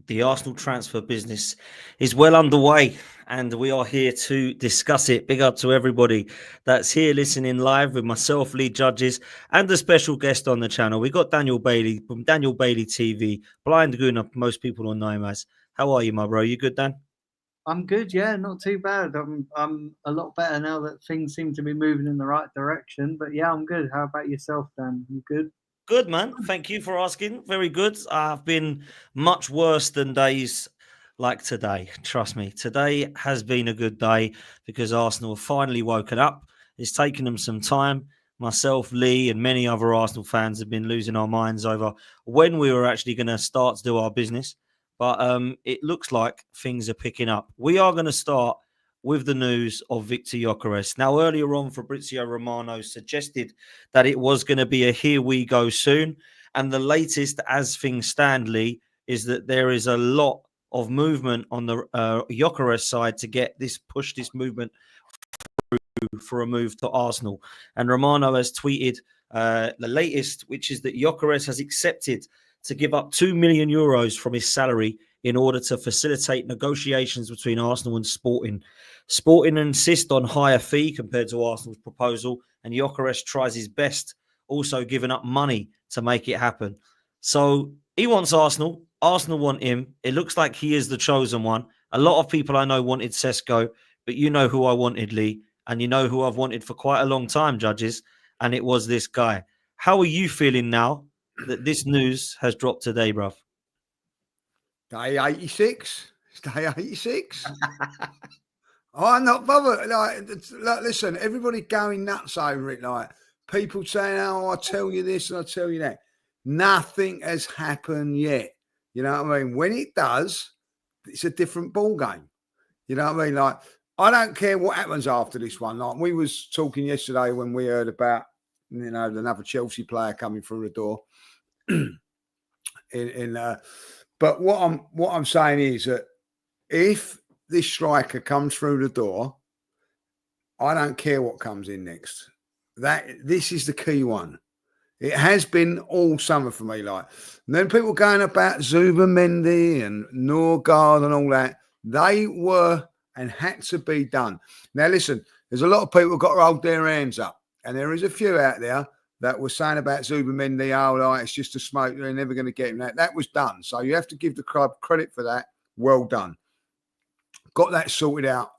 The Arsenal transfer business is well underway, and we are here to discuss it. Big up to everybody that's here listening live with myself, Lee Judges, and a special guest on the channel. We got Daniel Bailey from Daniel Bailey TV, Blind Gooner, most people will know him as. How are you, my bro? You good, Dan? I'm good, yeah, not too bad. I'm a lot better now that things seem to be moving in the right direction. But yeah, I'm good. How about yourself, Dan? You good? Good, man. Thank you for asking. Very good. I've been much worse than days like today. Trust me. Today has been a good day because Arsenal have finally woken up. It's taken them some time. Myself, Lee, and many other Arsenal fans have been losing our minds over when we were actually going to start to do our business. But it looks like things are picking up. We are going to start with the news of Victor Gyökeres. Now, earlier on, Fabrizio Romano suggested that it was going to be a here we go soon. And the latest, as things stand, Lee, is that there is a lot of movement on the Gyökeres side to get this movement for a move to Arsenal. And Romano has tweeted the latest, which is that Gyökeres has accepted to give up €2 million from his salary in order to facilitate negotiations between Arsenal and Sporting. Sporting insist on higher fee compared to Arsenal's proposal, and Gyökeres tries his best, also giving up money to make it happen. So he wants Arsenal. Arsenal want him. It looks like he is the chosen one. A lot of people I know wanted Sesko, but you know who I wanted, Lee, and you know who I've wanted for quite a long time, Judges, and it was this guy. How are you feeling now that this news has dropped today, bruv? Day 86. It's day 86. I'm not bothered. Like, listen, everybody going nuts over it. Like, people saying, oh, I'll tell you this and I'll tell you that. Nothing has happened yet. You know what I mean? When it does, it's a different ball game. You know what I mean? Like, I don't care what happens after this one. Like, we was talking yesterday when we heard about, you know, another Chelsea player coming through the door. But what I'm saying is that if this striker comes through the door, I don't care what comes in next. This is the key one. It has been all summer for me. Like, and then people going about Zubimendi and Norgard and all that. They were and had to be done. Now, listen, there's a lot of people who got to hold their hands up, and there is a few out there that were saying about Zubimendi, oh, like, it's just a smoke. They're never going to get him. That was done. So you have to give the club credit for that. Well done. Got that sorted out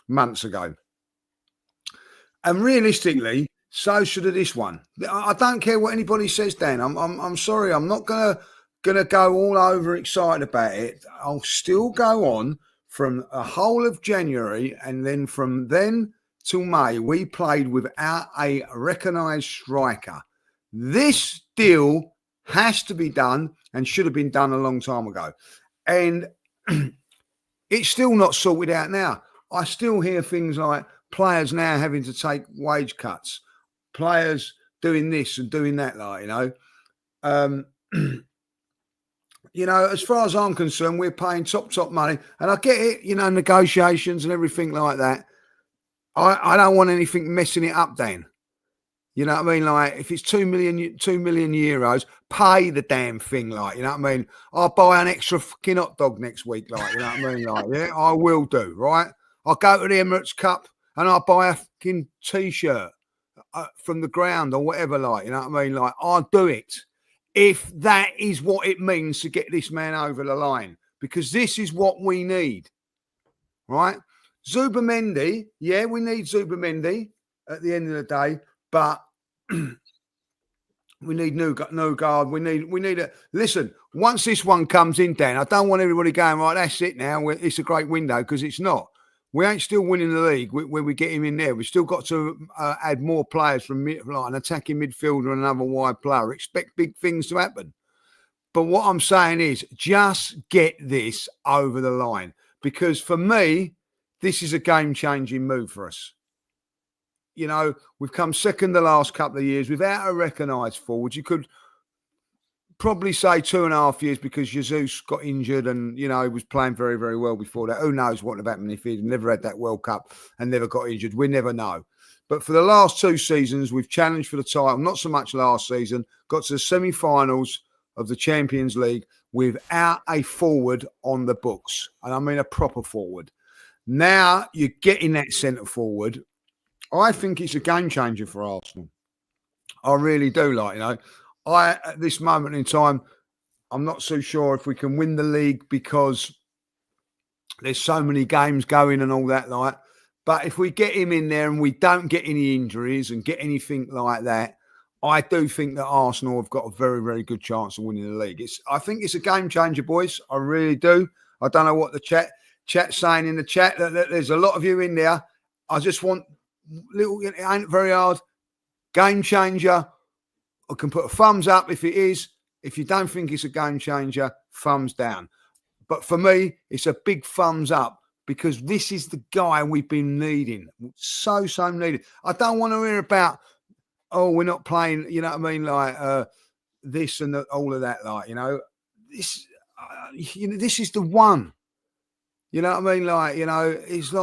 months ago. And realistically, so should have this one. I don't care what anybody says, Dan. I'm sorry. I'm not gonna go all over excited about it. I'll still go on from a whole of January, and then from then till May, we played without a recognised striker. This deal has to be done and should have been done a long time ago. And it's still not sorted out now. I still hear things like players now having to take wage cuts, players doing this and doing that, like, you know. You know, as far as I'm concerned, we're paying top money. And I get it, you know, negotiations and everything like that. I don't want anything messing it up, Dan. You know what I mean? Like, if it's 2 million euros, pay the damn thing, like, you know what I mean? I'll buy an extra fucking hot dog next week, like, you know what I mean? Like, yeah, I will do, right? I'll go to the Emirates Cup and I'll buy a fucking T-shirt from the ground or whatever, like, you know what I mean? Like, I'll do it if that is what it means to get this man over the line, because this is what we need, right? Zubimendi, yeah, we need Zubimendi at the end of the day, but we need no guard. We need a listen. Once this one comes in, Dan, I don't want everybody going, right, that's it now. It's a great window, because it's not. We ain't still winning the league when we get him in there. We've still got to add more players from like an attacking midfielder and another wide player. Expect big things to happen. But what I'm saying is, just get this over the line, because for me, this is a game-changing move for us. You know, we've come second the last couple of years without a recognised forward. You could probably say 2.5 years, because Jesus got injured and, you know, he was playing very, very well before that. Who knows what would have happened if he'd never had that World Cup and never got injured. We never know. But for the last 2 seasons, we've challenged for the title. Not so much last season. Got to the semi-finals of the Champions League without a forward on the books. And I mean a proper forward. Now you're getting that centre forward. I think it's a game changer for Arsenal. I really do. At this moment in time, I'm not so sure if we can win the league because there's so many games going and all that. But if we get him in there and we don't get any injuries and get anything like that, I do think that Arsenal have got a very, very good chance of winning the league. I think it's a game changer, boys. I really do. I don't know what the chat's saying in the chat. There's a lot of you in there. I just want it ain't very hard. Game changer. I can put a thumbs up if it is. If you don't think it's a game changer, thumbs down. But for me, it's a big thumbs up because this is the guy we've been needing. So needed. I don't want to hear about, we're not playing, you know what I mean? This and all of that, this is the one. You know what I mean? It's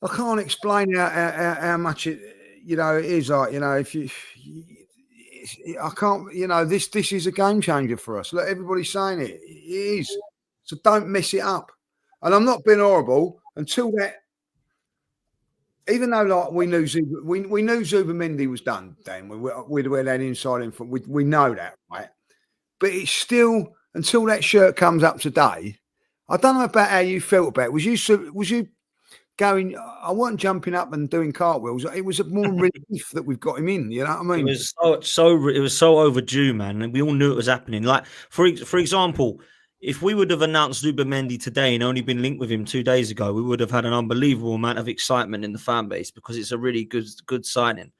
I can't explain how much it, it is if you, I can't, this is a game changer for us. Look, everybody's saying it. It is. So don't mess it up. And I'm not being horrible until that, even though we knew Zubimendi was done, Dan, we'd had that inside info. We know that, right? But it's still, until that shirt comes up today, I don't know about how you felt about it. Was you going, I wasn't jumping up and doing cartwheels. It was more relief that we've got him in. You know what I mean? It was so overdue, man, and we all knew it was happening. Like for example, if we would have announced Zubimendi today and only been linked with him 2 days ago, we would have had an unbelievable amount of excitement in the fan base because it's a really good signing.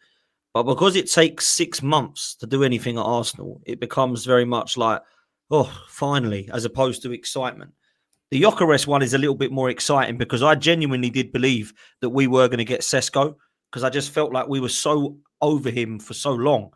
But because it takes 6 months to do anything at Arsenal, it becomes very much like, oh, finally, as opposed to excitement. The Gyökeres one is a little bit more exciting because I genuinely did believe that we were going to get Sesko because I just felt like we were so over him for so long.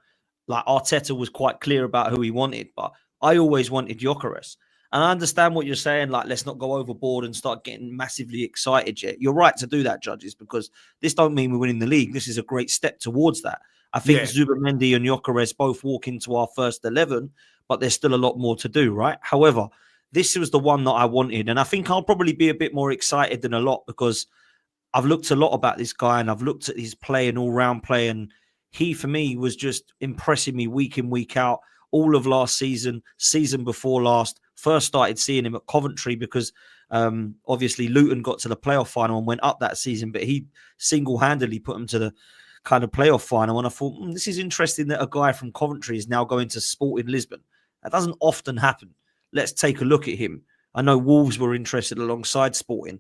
Like Arteta was quite clear about who he wanted, but I always wanted Gyökeres. And I understand what you're saying, like, let's not go overboard and start getting massively excited yet. You're right to do that, judges, because this don't mean we're winning the league. This is a great step towards that. I think Zubimendi and Gyökeres both walk into our first 11, but there's still a lot more to do, right? However, this was the one that I wanted. And I think I'll probably be a bit more excited than a lot because I've looked a lot about this guy and I've looked at his play and all-round play. And he, for me, was just impressing me week in, week out. All of last season before last, first started seeing him at Coventry because obviously Luton got to the playoff final and went up that season, but he single-handedly put him to the kind of playoff final. And I thought, this is interesting that a guy from Coventry is now going to Sporting Lisbon. That doesn't often happen. Let's take a look at him. I know Wolves were interested alongside Sporting.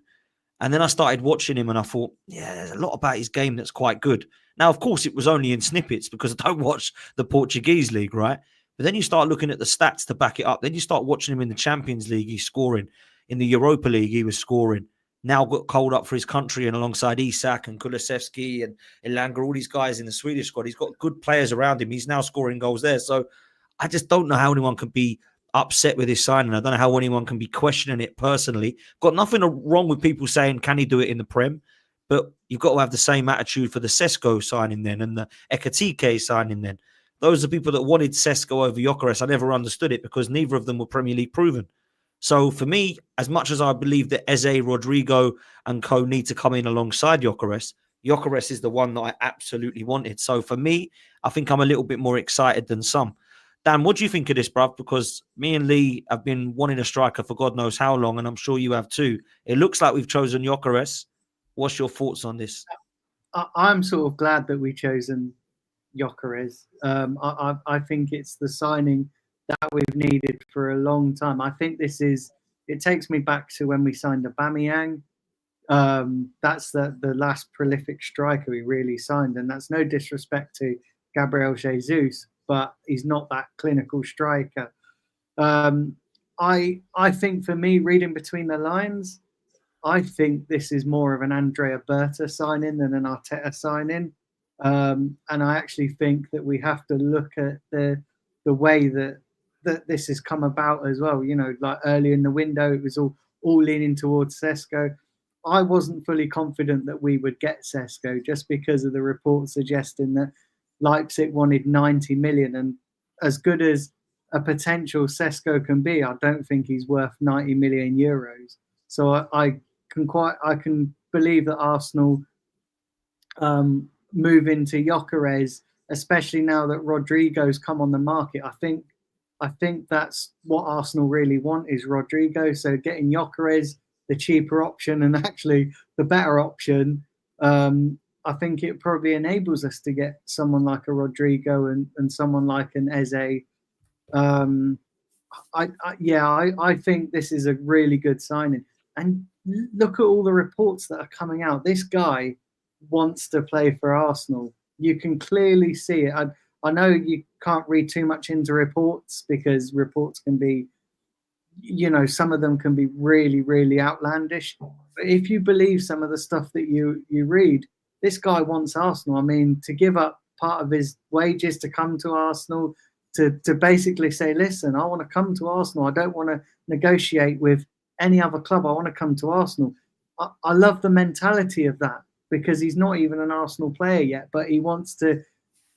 And then I started watching him and I thought, there's a lot about his game that's quite good. Now, of course, it was only in snippets because I don't watch the Portuguese league, right? But then you start looking at the stats to back it up. Then you start watching him in the Champions League. He's scoring. In the Europa League, he was scoring. Now got called up for his country and alongside Isak and Kulusevski and Elanga, all these guys in the Swedish squad. He's got good players around him. He's now scoring goals there. So I just don't know how anyone can be upset with his signing. I don't know how anyone can be questioning it personally. Got nothing wrong with people saying, can he do it in the Prem? But you've got to have the same attitude for the Sesko signing then and the Ekatike signing then. Those are people that wanted Sesko over Gyökeres. I never understood it because neither of them were Premier League proven. So for me, as much as I believe that Eze, Rodrigo and co need to come in alongside Gyökeres, Gyökeres is the one that I absolutely wanted. So for me, I think I'm a little bit more excited than some. Dan, what do you think of this, bruv? Because me and Lee have been wanting a striker for God knows how long, and I'm sure you have too. It looks like we've chosen Gyökeres. What's your thoughts on this? I'm sort of glad that we've chosen Gyökeres. I think it's the signing that we've needed for a long time. I think it takes me back to when we signed Aubameyang. That's the last prolific striker we really signed. And that's no disrespect to Gabriel Jesus, but he's not that clinical striker. I think for me, reading between the lines, I think this is more of an Andrea Berta signing than an Arteta signing. And I actually think that we have to look at the way that this has come about as well. You know, like early in the window, it was all leaning towards Sesko. I wasn't fully confident that we would get Sesko just because of the reports suggesting that Leipzig wanted 90 million. And as good as a potential Sesko can be, I don't think he's worth 90 million euros. So I can believe that Arsenal move into Gyökeres, especially now that Rodrigo's come on the market. I think that's what Arsenal really want is Rodrigo. So getting Gyökeres, the cheaper option, and actually the better option, I think it probably enables us to get someone like a Rodrigo and someone like an Eze. I think this is a really good signing. And look at all the reports that are coming out. This guy wants to play for Arsenal. You can clearly see it. I know you can't read too much into reports because reports can be, some of them can be really, really outlandish. But if you believe some of the stuff that you read, this guy wants Arsenal. I mean, to give up part of his wages to come to Arsenal, to basically say, listen, I want to come to Arsenal. I don't want to negotiate with any other club. I want to come to Arsenal. I love the mentality of that because he's not even an Arsenal player yet, but he wants to.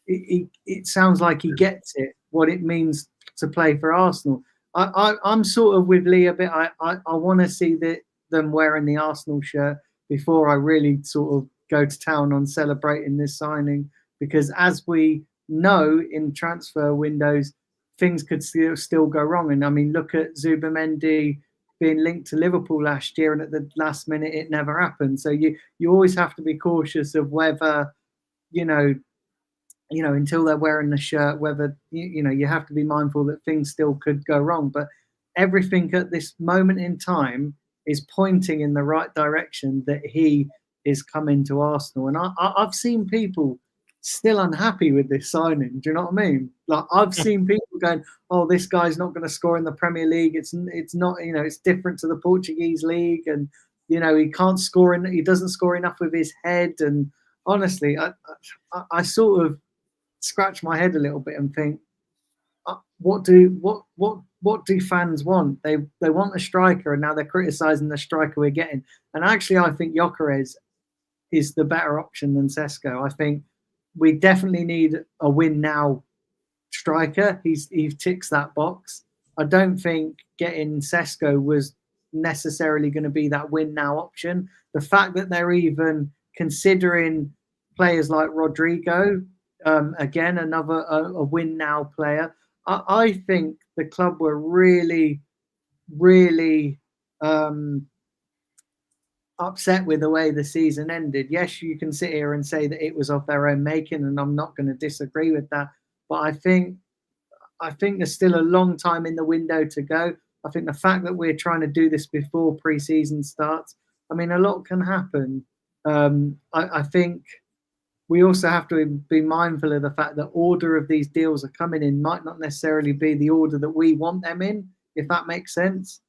It sounds like he gets it, what it means to play for Arsenal. I'm sort of with Lee a bit. I want to see them wearing the Arsenal shirt before I really sort of go to town on celebrating this signing, because as we know in transfer windows, things could still go wrong. And I mean, look at Zubimendi being linked to Liverpool last year, and at the last minute it never happened. So you always have to be cautious of whether, until they're wearing the shirt, whether, you have to be mindful that things still could go wrong. But everything at this moment in time is pointing in the right direction that he is coming to Arsenal. And I've seen people still unhappy with this signing. Do you know what I mean? Like, I've seen people going, oh, this guy's not going to score in the Premier League. It's not, it's different to the Portuguese league. And, he can't score he doesn't score enough with his head. And honestly, I sort of scratch my head a little bit and think, what do fans want? They want a striker, and now they're criticising the striker we're getting. And actually, I think Gyökeres is the better option than Sesko. I think we definitely need a win now striker. He ticks that box. I don't think getting Sesko was necessarily going to be that win now option. The fact that they're even considering players like Rodrigo, again, another a win now player. I think the club were really, really upset with the way the season ended. Yes, you can sit here and say that it was of their own making, and I'm not going to disagree with that. But I think there's still a long time in the window to go. I think the fact that we're trying to do this before pre-season starts, I mean, a lot can happen. I think we also have to be mindful of the fact that order of these deals are coming in might not necessarily be the order that we want them in, if that makes sense.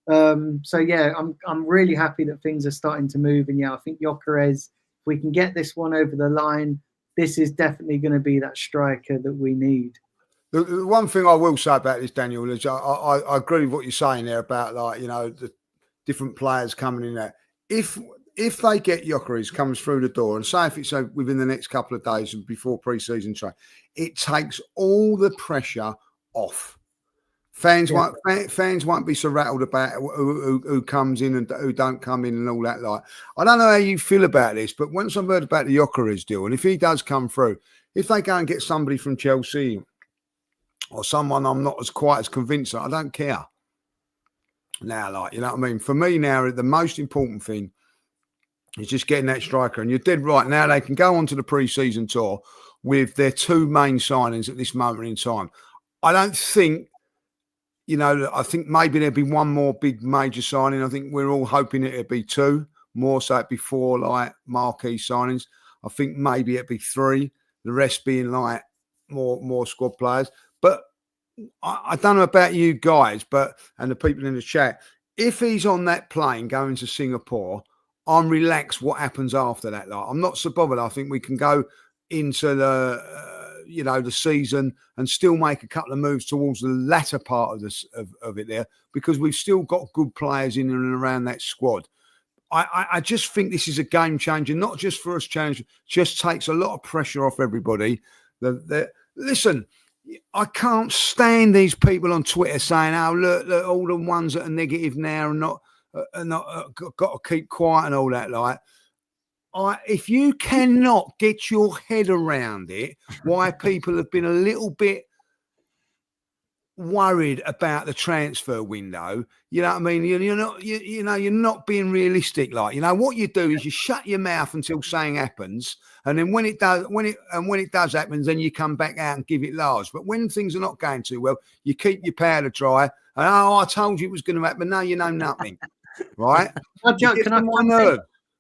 So yeah, I'm really happy that things are starting to move. And yeah, I think Gyökeres, if we can get this one over the line, this is definitely going to be that striker that we need. The one thing I will say about this, Daniel, is I agree with what you're saying there about, like, the different players coming in there. If they get Gyökeres comes through the door, and say if it's within the next couple of days and before pre-season train, it takes all the pressure off. Fans won't be so rattled about who comes in and who don't come in and all that. Like, I don't know how you feel about this, but once I've heard about the Gyökeres deal, and if he does come through, if they go and get somebody from Chelsea or someone I'm not quite as convinced of, I don't care. Now, like, you know what I mean? For me now, the most important thing is just getting that striker. And you're dead right. Now they can go on to the pre-season tour with their two main signings at this moment in time. I don't think, I think maybe there'll be one more big major signing. I think we're all hoping it'll be two, more so before, like, marquee signings. I think maybe it'll be three, the rest being like more squad players. But I don't know about you guys, and the people in the chat, if he's on that plane going to Singapore, I'm relaxed what happens after that. Like, I'm not so bothered. I think we can go into the season and still make a couple of moves towards the latter part of this of it there, because we've still got good players in and around that squad. I just think this is a game changer, not just for us. Just takes a lot of pressure off everybody. Listen, I can't stand these people on Twitter saying, "Oh, look, all the ones that are negative now and not got to keep quiet and all that." Like, if you cannot get your head around it, why people have been a little bit worried about the transfer window, you know what I mean? You're not being realistic. Like, what you do is you shut your mouth until something happens, and then when it does happen, then you come back out and give it large. But when things are not going too well, you keep your powder dry. And I told you it was going to happen. No, you know nothing, right? Can I come nerve,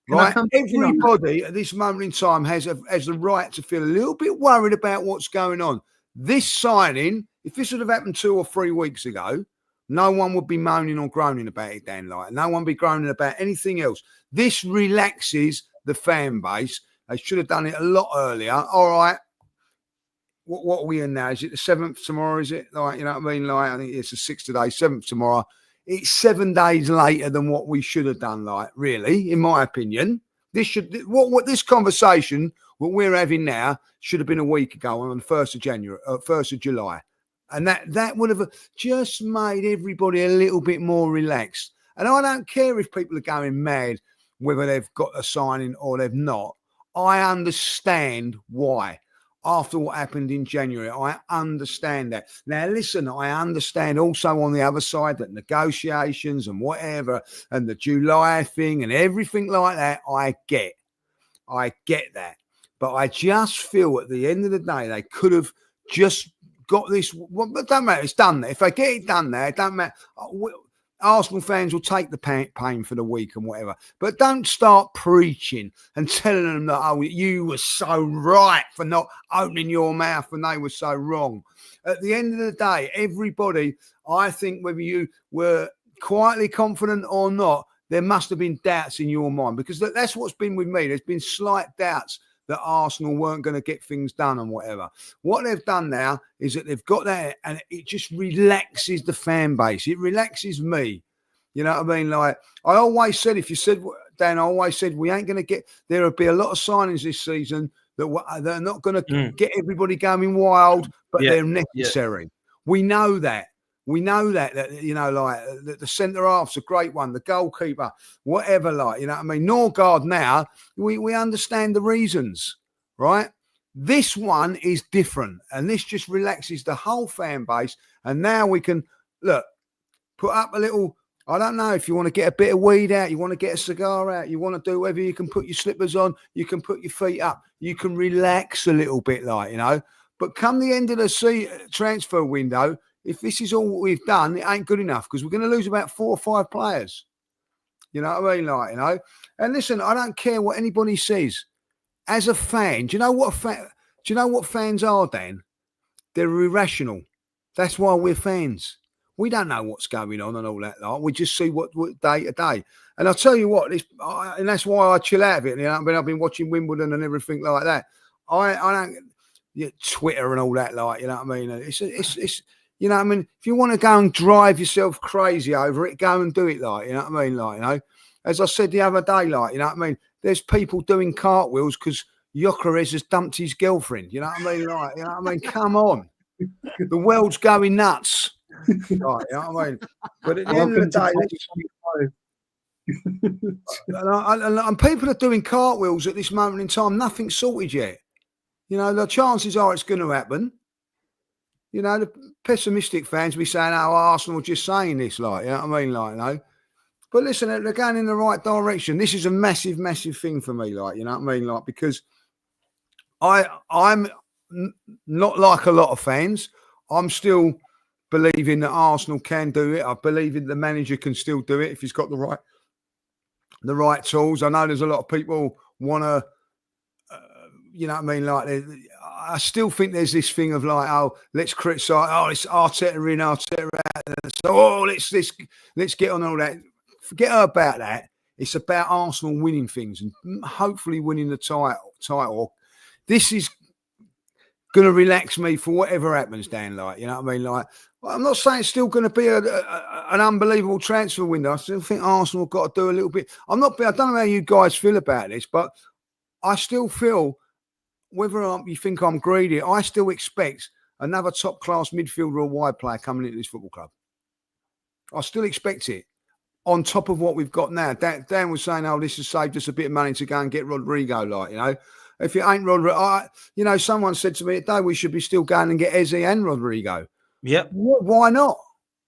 right? come Everybody at this moment in time has the right to feel a little bit worried about what's going on. This signing, if this would have happened 2 or 3 weeks ago, no one would be moaning or groaning about it, Dan. Like, no one would be groaning about anything else. This relaxes the fan base. They should have done it a lot earlier. All right. What are we in now? Is it the 7th tomorrow? Is it? Like, you know what I mean? Like, I think it's the 6th today, 7th tomorrow. It's 7 days later than what we should have done, like, really, in my opinion. This conversation, what we're having now, should have been a week ago on the 1st of January, 1st of July. And that would have just made everybody a little bit more relaxed. And I don't care if people are going mad, whether they've got a signing or they've not. I understand why. After what happened in January, I understand that. Now, listen, I understand also on the other side that negotiations and whatever and the July thing and everything like that, I get that. But I just feel at the end of the day, they could have just got this. Well, it doesn't matter. It's done there. If they get it done there, it doesn't matter. Arsenal fans will take the pain for the week and whatever. But don't start preaching and telling them that, oh, you were so right for not opening your mouth and they were so wrong. At the end of the day, everybody, I think whether you were quietly confident or not, there must have been doubts in your mind, because that's what's been with me. There's been slight doubts that Arsenal weren't going to get things done and whatever. What they've done now is that they've got that, and it just relaxes the fan base. It relaxes me. You know what I mean? Like, I always said, Dan, I always said we ain't going to get, there'll be a lot of signings this season that they're not going to get everybody going wild, but they're necessary. We know that. We know that, you know, like the centre half's a great one, the goalkeeper, whatever, like, you know what I mean? Norgard now, we understand the reasons, right? This one is different, and this just relaxes the whole fan base. And now we can, look, put up a little, I don't know, if you want to get a bit of weed out, you want to get a cigar out, you want to do whatever, you can put your slippers on, you can put your feet up, you can relax a little bit, like, you know. But come the end of the transfer window, if this is all we've done, it ain't good enough, because we're going to lose about 4 or 5 players. You know what I mean? Like, you know. And listen, I don't care what anybody says. As a fan, do you know what fans are, Dan? They're irrational. That's why we're fans. We don't know what's going on and all that. Like, we just see what day to day. And I'll tell you what, and that's why I chill out of it. You know, I've been watching Wimbledon and everything like that. I don't Twitter and all that. Like, you know what I mean? It's you know what I mean? If you want to go and drive yourself crazy over it, go and do it, like, you know what I mean? Like, you know, as I said the other day, like, you know what I mean? There's people doing cartwheels because Gyökeres has dumped his girlfriend. You know what I mean? Like, you know what I mean? Come on. The world's going nuts. Like, you know what I mean? But at the end of the day, and people are doing cartwheels at this moment in time. Nothing's sorted yet. You know, the chances are it's going to happen. You know, the pessimistic fans be saying, oh, Arsenal just saying this, like, you know what I mean? Like, you know. But listen, they're going in the right direction. This is a massive, massive thing for me, like, you know what I mean? Like, because I'm not like a lot of fans. I'm still believing that Arsenal can do it. I believe in the manager can still do it if he's got the right tools. I know there's a lot of people want to, you know what I mean? Like, I still think there's this thing of like, oh, let's criticise. Oh, it's Arteta in, Arteta out. So, oh, let's get on all that. Forget about that. It's about Arsenal winning things and hopefully winning the title. This is going to relax me for whatever happens, Dan. Like, you know what I mean? Like, I'm not saying it's still going to be an unbelievable transfer window. I still think Arsenal have got to do a little bit. I don't know how you guys feel about this, but I still feel, whether you think I'm greedy, I still expect another top-class midfielder or wide player coming into this football club. I still expect it. On top of what we've got now, Dan was saying, "Oh, this has saved us a bit of money to go and get Rodrigo." Like, you know, if it ain't Rodrigo, someone said to me today, we should be still going and get Eze and Rodrigo. Yep. Why not?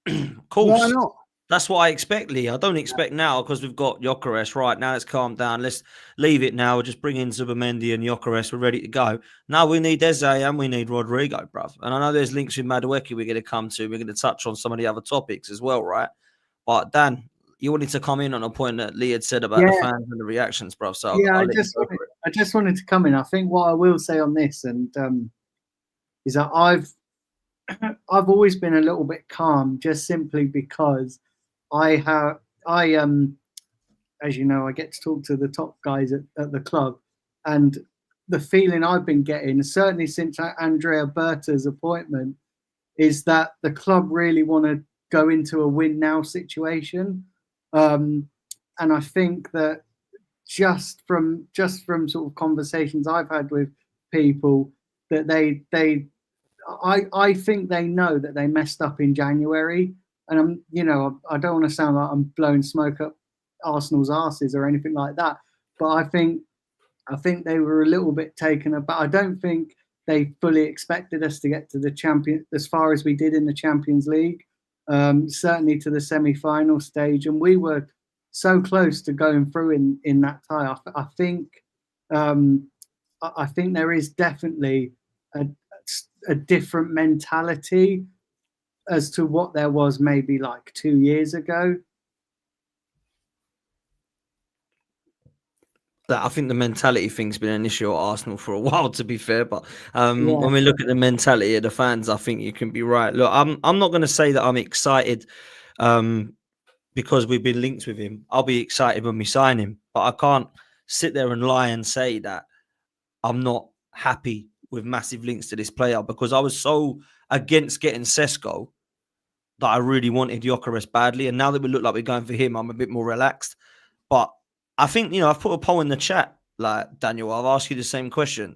Of course. Why not? That's what I expect, Lee. I don't expect now because we've got Gyökeres. Right, now let's calm down. Let's leave it now. We'll just bring in Zubimendi and Gyökeres. We're ready to go. Now we need Eze and we need Rodrigo, bruv. And I know there's links with Madueke we're going to come to. We're going to touch on some of the other topics as well, right? But Dan, you wanted to come in on a point that Lee had said about the fans and the reactions, bruv. So yeah, I just wanted to come in. I think what I will say on this is that I've always been a little bit calm, just simply because as you know, I get to talk to the top guys at the club, and the feeling I've been getting, certainly since Andrea Berta's appointment, is that the club really want to go into a win now situation. And I think that just from sort of conversations I've had with people, that I think they know that they messed up in January. And I don't want to sound like I'm blowing smoke up Arsenal's arses or anything like that, but I think they were a little bit taken aback. I don't think they fully expected us to get to the as far as we did in the Champions League, certainly to the semi-final stage, and we were so close to going through in that tie. I think there is definitely a different mentality as to what there was maybe like 2 years ago. I think the mentality thing's been an issue at Arsenal for a while, to be fair. But when we look at the mentality of the fans, I think you can be right. Look, I'm not going to say that I'm excited because we've been linked with him. I'll be excited when we sign him, but I can't sit there and lie and say that I'm not happy with massive links to this player, because I was so against getting Sesko that I really wanted Gyökeres badly. And now that we look like we're going for him, I'm a bit more relaxed. But I think, I've put a poll in the chat, like, Daniel, I've asked you the same question.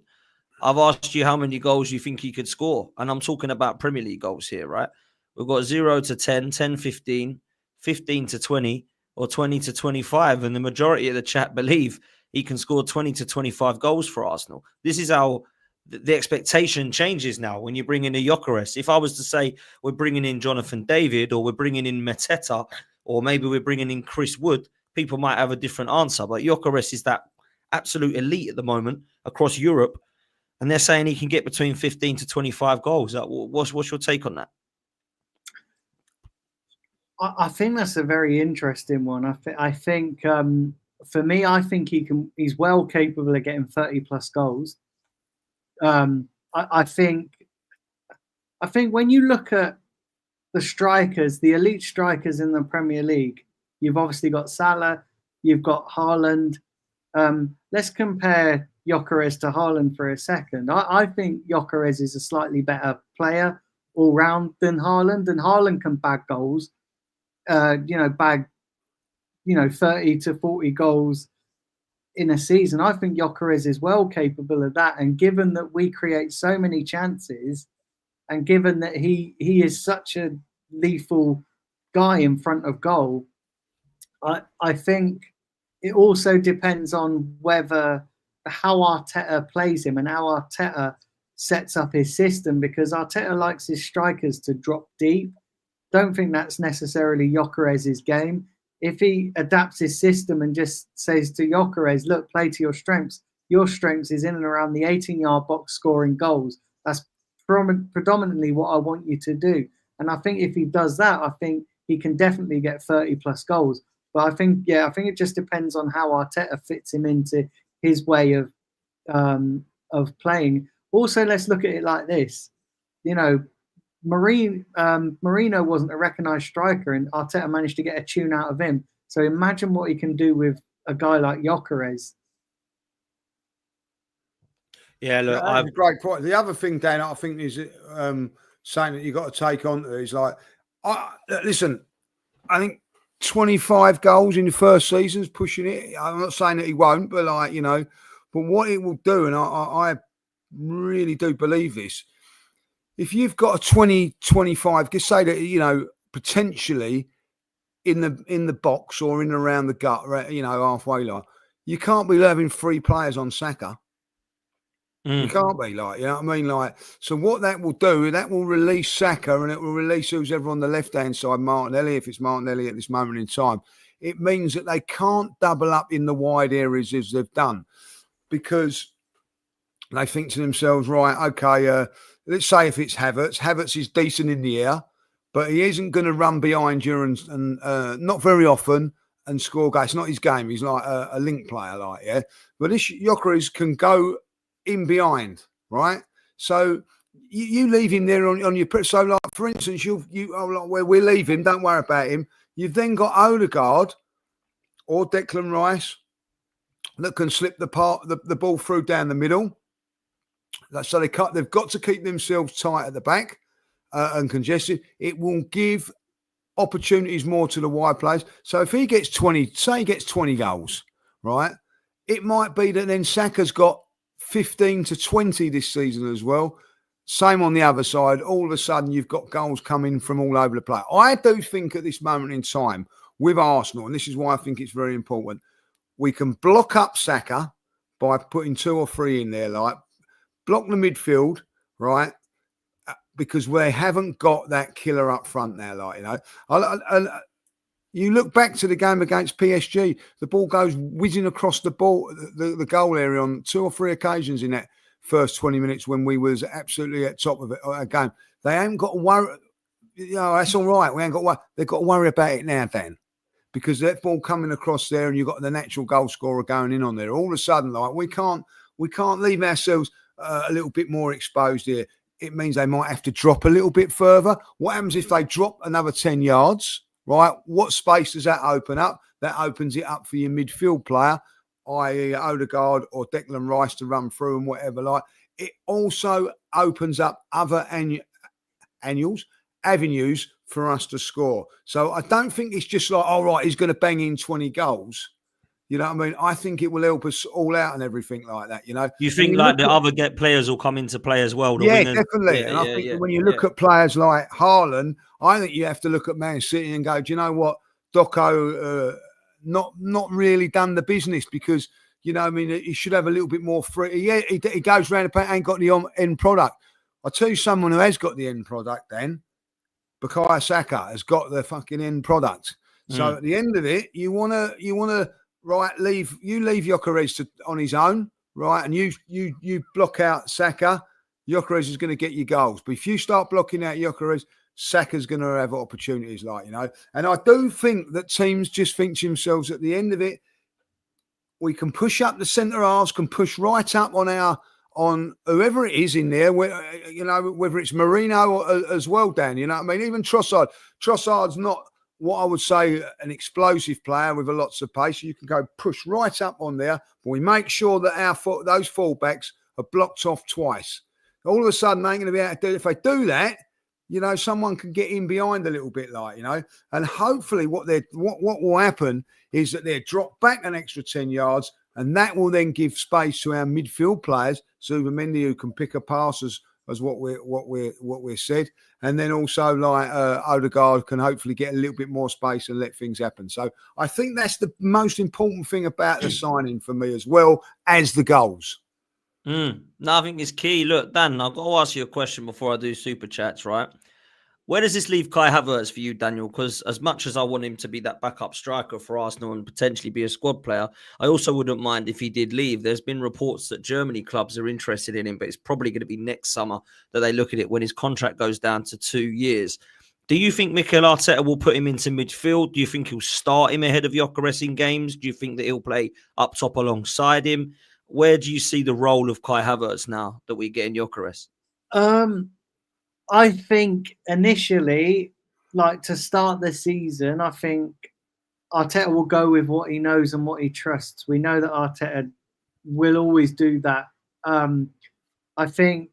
I've asked you how many goals you think he could score. And I'm talking about Premier League goals here, right? We've got 0 to 10, 10, 15, 15 to 20, or 20 to 25. And the majority of the chat believe he can score 20 to 25 goals for Arsenal. This is how the expectation changes now when you bring in a Gyökeres. If I was to say we're bringing in Jonathan David, or we're bringing in Mateta, or maybe we're bringing in Chris Wood, people might have a different answer. But Gyökeres is that absolute elite at the moment across Europe, and they're saying he can get between 15 to 25 goals. What's your take on that? I think that's a very interesting one. I think for me, I think he's well capable of getting 30 plus goals. I think when you look at the strikers, the elite strikers in the Premier League, you've obviously got Salah, you've got Haaland. Let's compare Gyökeres to Haaland for a second. I think Gyökeres is a slightly better player all round than Haaland, and Haaland can bag goals. 30 to 40 goals in a season. I think Gyökeres is well capable of that. And given that we create so many chances, and given that he is such a lethal guy in front of goal, I think it also depends on how Arteta plays him and how Arteta sets up his system, because Arteta likes his strikers to drop deep. Don't think that's necessarily Gyökeres' game. If he adapts his system and just says to Gyökeres, look, play to your strengths. Your strengths is in and around the 18-yard box scoring goals. That's predominantly what I want you to do. And I think if he does that, I think he can definitely get 30 plus goals. But I think it just depends on how Arteta fits him into his way of playing. Also, let's look at it like this. Marino wasn't a recognised striker, and Arteta managed to get a tune out of him. So imagine what he can do with a guy like Gyökeres. Yeah, look, that's a great point. The other thing, Dan, I think is saying that you've got to take on to is like, listen, I think 25 goals in the first season is pushing it. I'm not saying that he won't, but but what it will do, and I really do believe this, if you've got a 20, 25, just say that, potentially in the box or in and around the gut, halfway line, you can't be having 3 players on Saka. You can't be, you know what I mean? So what that will do, that will release Saka, and it will release who's ever on the left-hand side, Martinelli, if it's Martinelli at this moment in time. It means that they can't double up in the wide areas as they've done, because they think to themselves, right, okay, let's say if it's Havertz is decent in the air, but he isn't going to run behind you and not very often and score goals. It's not his game. He's like a link player, But this Gyökeres can go in behind, right? So you leave him there on your. So, like, for instance, where we leave him, don't worry about him. You've then got Odegaard or Declan Rice that can slip the ball through down the middle. So they've got to keep themselves tight at the back and congested. It will give opportunities more to the wide players. So if he gets 20, say he gets 20 goals, right? It might be that then Saka's got 15 to 20 this season as well. Same on the other side. All of a sudden, you've got goals coming from all over the place. I do think at this moment in time with Arsenal, and this is why I think it's very important, we can block up Saka by putting 2 or 3 in there, block the midfield, right? Because we haven't got that killer up front now, you look back to the game against PSG, the ball goes whizzing across the goal area on 2 or 3 occasions in that first 20 minutes when we was absolutely at top of it game. They ain't got to worry. That's all right. We ain't got to worry. They've got to worry about it now, Dan, because that ball coming across there and you've got the natural goal scorer going in on there. All of a sudden, we can't leave ourselves a little bit more exposed here. It means they might have to drop a little bit further. What happens if they drop another 10 yards, right? What space does that open up? That opens it up for your midfield player, i.e. Odegaard or Declan Rice, to run through and whatever. It also opens up other avenues for us to score. So I don't think it's just all right, he's going to bang in 20 goals. You know what I mean? I think it will help us all out and everything like that, You think the other players will come into play as well? Definitely. And I think when you look at players like Haaland, I think you have to look at Man City and go, do you know what? Doco not really done the business, because, he should have a little bit more free. Yeah, he goes around the paint, ain't got the end product. I'll tell you someone who has got the end product then. Bukayo Saka has got the fucking end product. So at the end of it, you want to leave Gyökeres on his own, right? And you block out Saka, Gyökeres is going to get you goals. But if you start blocking out Gyökeres, Saka's going to have opportunities, And I do think that teams just think to themselves at the end of it, we can push up the centre halves, can push right up on whoever it is in there, whether it's Marino or, as well, Dan. You know what I mean? Even Trossard. Trossard's not what I would say an explosive player with a lots of pace. You can go push right up on there, but we make sure that those fullbacks are blocked off twice. All of a sudden, they ain't going to be able to do it. If they do that, someone can get in behind a little bit, and hopefully what will happen is that they're dropped back an extra 10 yards, and that will then give space to our midfield players, Zubimendi, who can pick a pass as what we're said, and then also Odegaard can hopefully get a little bit more space and let things happen. So I think that's the most important thing about the signing for me, as well as the goals. No, I think it's key. Look, Dan, I've got to ask you a question before I do super chats, right? Where does this leave Kai Havertz for you, Daniel? Because as much as I want him to be that backup striker for Arsenal and potentially be a squad player, I also wouldn't mind if he did leave. There's been reports that Germany clubs are interested in him, but it's probably going to be next summer that they look at it when his contract goes down to 2 years. Do you think Mikel Arteta will put him into midfield? Do you think he'll start him ahead of Gyökeres in games? Do you think that he'll play up top alongside him? Where do you see the role of Kai Havertz now that we get in Gyökeres? I think initially, to start the season, I think Arteta will go with what he knows and what he trusts. We know that Arteta will always do that. I think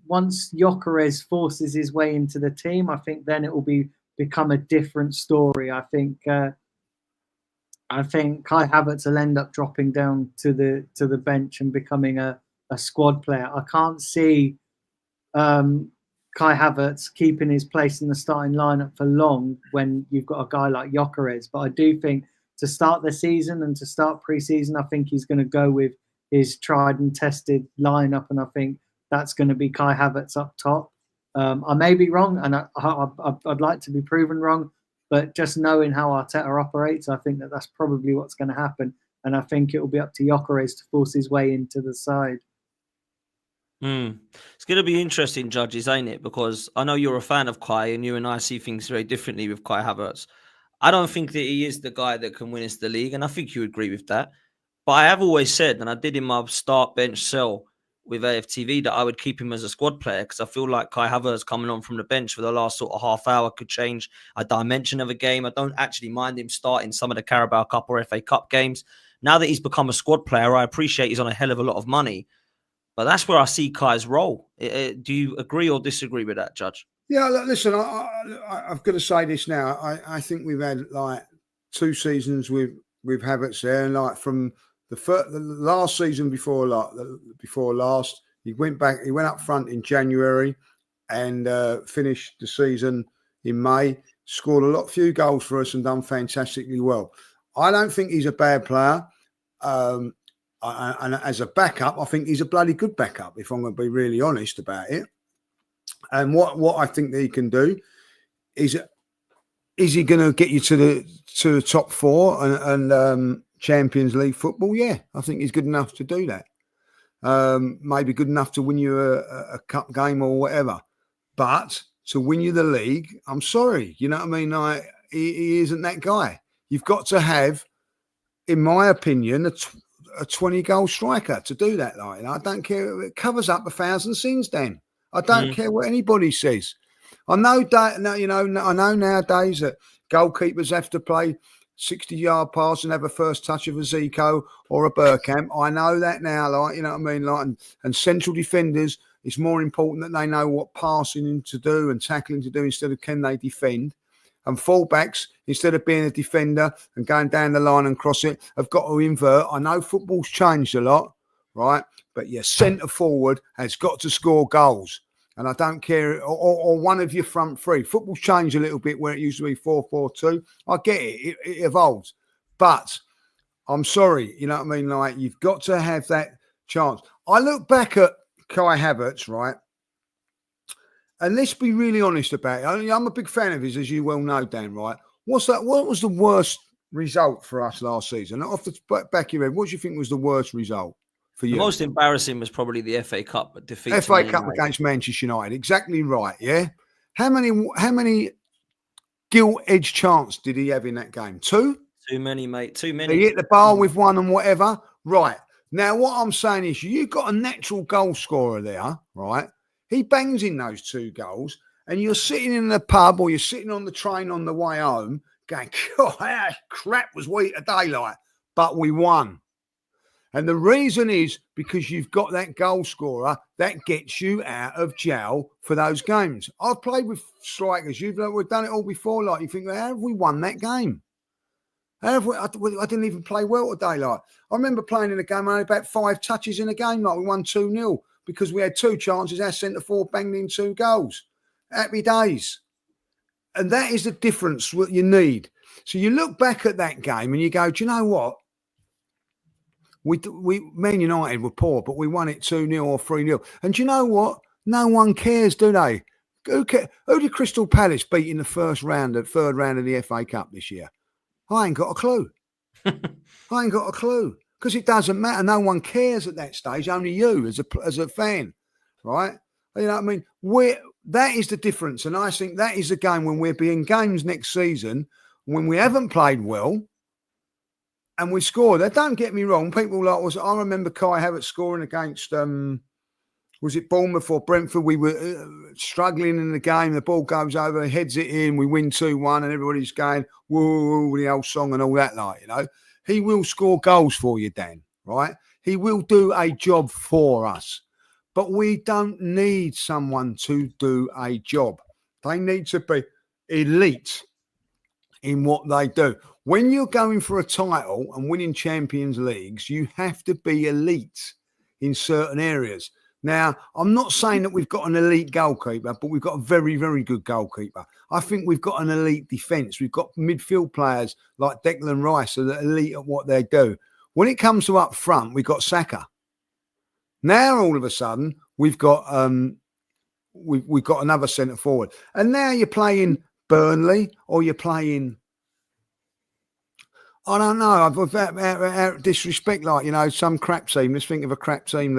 once Gyökeres forces his way into the team, I think then it will become a different story. I think Kai Havertz will end up dropping down to the bench and becoming a squad player. I can't see Kai Havertz keeping his place in the starting lineup for long when you've got a guy like Gyökeres. But I do think to start the season and to start pre-season, I think he's going to go with his tried and tested lineup, and I think that's going to be Kai Havertz up top. I may be wrong, and I'd like to be proven wrong, but just knowing how Arteta operates, I think that's probably what's going to happen. And I think it will be up to Gyökeres to force his way into the side. It's going to be interesting, judges, ain't it? Because I know you're a fan of Kai, and you and I see things very differently with Kai Havertz. I don't think that he is the guy that can win us the league, and I think you agree with that. But I have always said, and I did in my start bench sell with AFTV, that I would keep him as a squad player because I feel like Kai Havertz coming on from the bench for the last sort of half hour could change a dimension of a game. I don't actually mind him starting some of the Carabao Cup or FA Cup games. Now that he's become a squad player, I appreciate he's on a hell of a lot of money. But that's where I see Kai's role. Do you agree or disagree with that, Judge? Yeah, listen, I've got to say this now. I think we've had like 2 seasons with Havertz there, and like from the last season before last, he went up front in January and finished the season in May. Scored few goals for us and done fantastically well. I don't think he's a bad player. And as a backup, I think he's a bloody good backup, if I'm going to be really honest about it. And what I think that he can do is he going to get you to the top 4 and Champions League football? Yeah, I think he's good enough to do that. Maybe good enough to win you a cup game or whatever. But to win you the league, I'm sorry. You know what I mean? He isn't that guy. You've got to have, in my opinion, a 20-goal striker to do that. Like, I don't care. It covers up 1,000 sins, Dan. I don't care what anybody says. I know that now. I know nowadays that goalkeepers have to play 60-yard pass and have a first touch of a Zico or a Bergkamp. I know that now. Like, you know what I mean. Like, and central defenders, it's more important that they know what passing to do and tackling to do instead of can they defend. And fullbacks, instead of being a defender and going down the line and cross it, have got to invert. I know football's changed a lot, right? But your centre forward has got to score goals. And I don't care, or one of your front 3. Football's changed a little bit where it used to be 4-4-2. I get it. It evolves. But I'm sorry, you know what I mean? Like, you've got to have that chance. I look back at Kai Havertz, right? And let's be really honest about it. I'm a big fan of his, as you well know, Dan, right? What was the worst result for us last season? Off the back of your head, what do you think was the worst result for you? The most embarrassing was probably the FA Cup defeat. FA Cup against Manchester United. Exactly right, yeah? How many gilt-edged chances did he have in that game? 2? Too many, mate. Too many. He hit the bar with 1 and whatever. Right. Now, what I'm saying is you've got a natural goal scorer there, right? He bangs in those 2 goals, and you're sitting in the pub or you're sitting on the train on the way home going, God, how crap was we today like? But we won. And the reason is because you've got that goal scorer that gets you out of jail for those games. I've played with strikers. We've done it all before. Like, you think, how have we won that game? How have we? I didn't even play well today. Like, I remember playing in a game, I had about 5 touches in a game. Like, we won 2-0 because we had 2 chances. Our centre forward banged in 2 goals. Happy days. And that is the difference what you need. So you look back at that game and you go, do you know what? Man United were poor, but we won it 2-0 or 3-0. And do you know what? No one cares, do they? Who did Crystal Palace beat in the third round of the FA Cup this year? I ain't got a clue. I ain't got a clue. Because it doesn't matter. No one cares at that stage. Only you as a fan, right? You know what I mean? That is the difference. And I think that is the game when we'll be in games next season when we haven't played well and we scored. Now, don't get me wrong. People I remember Kai Havertz scoring against, was it Bournemouth or Brentford? We were struggling in the game. The ball goes over, heads it in. We win 2-1 and everybody's going, whoa, the old song and all that, like, you know. He will score goals for you, Dan, right? He will do a job for us. But we don't need someone to do a job. They need to be elite in what they do. When you're going for a title and winning Champions Leagues, you have to be elite in certain areas. Now, I'm not saying that we've got an elite goalkeeper, but we've got a very, very good goalkeeper. I think we've got an elite defence. We've got midfield players like Declan Rice who are elite at what they do. When it comes to up front, we've got Saka. Now, all of a sudden, we've got we've got another centre forward. And now you're playing Burnley or you're playing... I don't know. Out disrespect, like, some crap team. Let's think of a crap team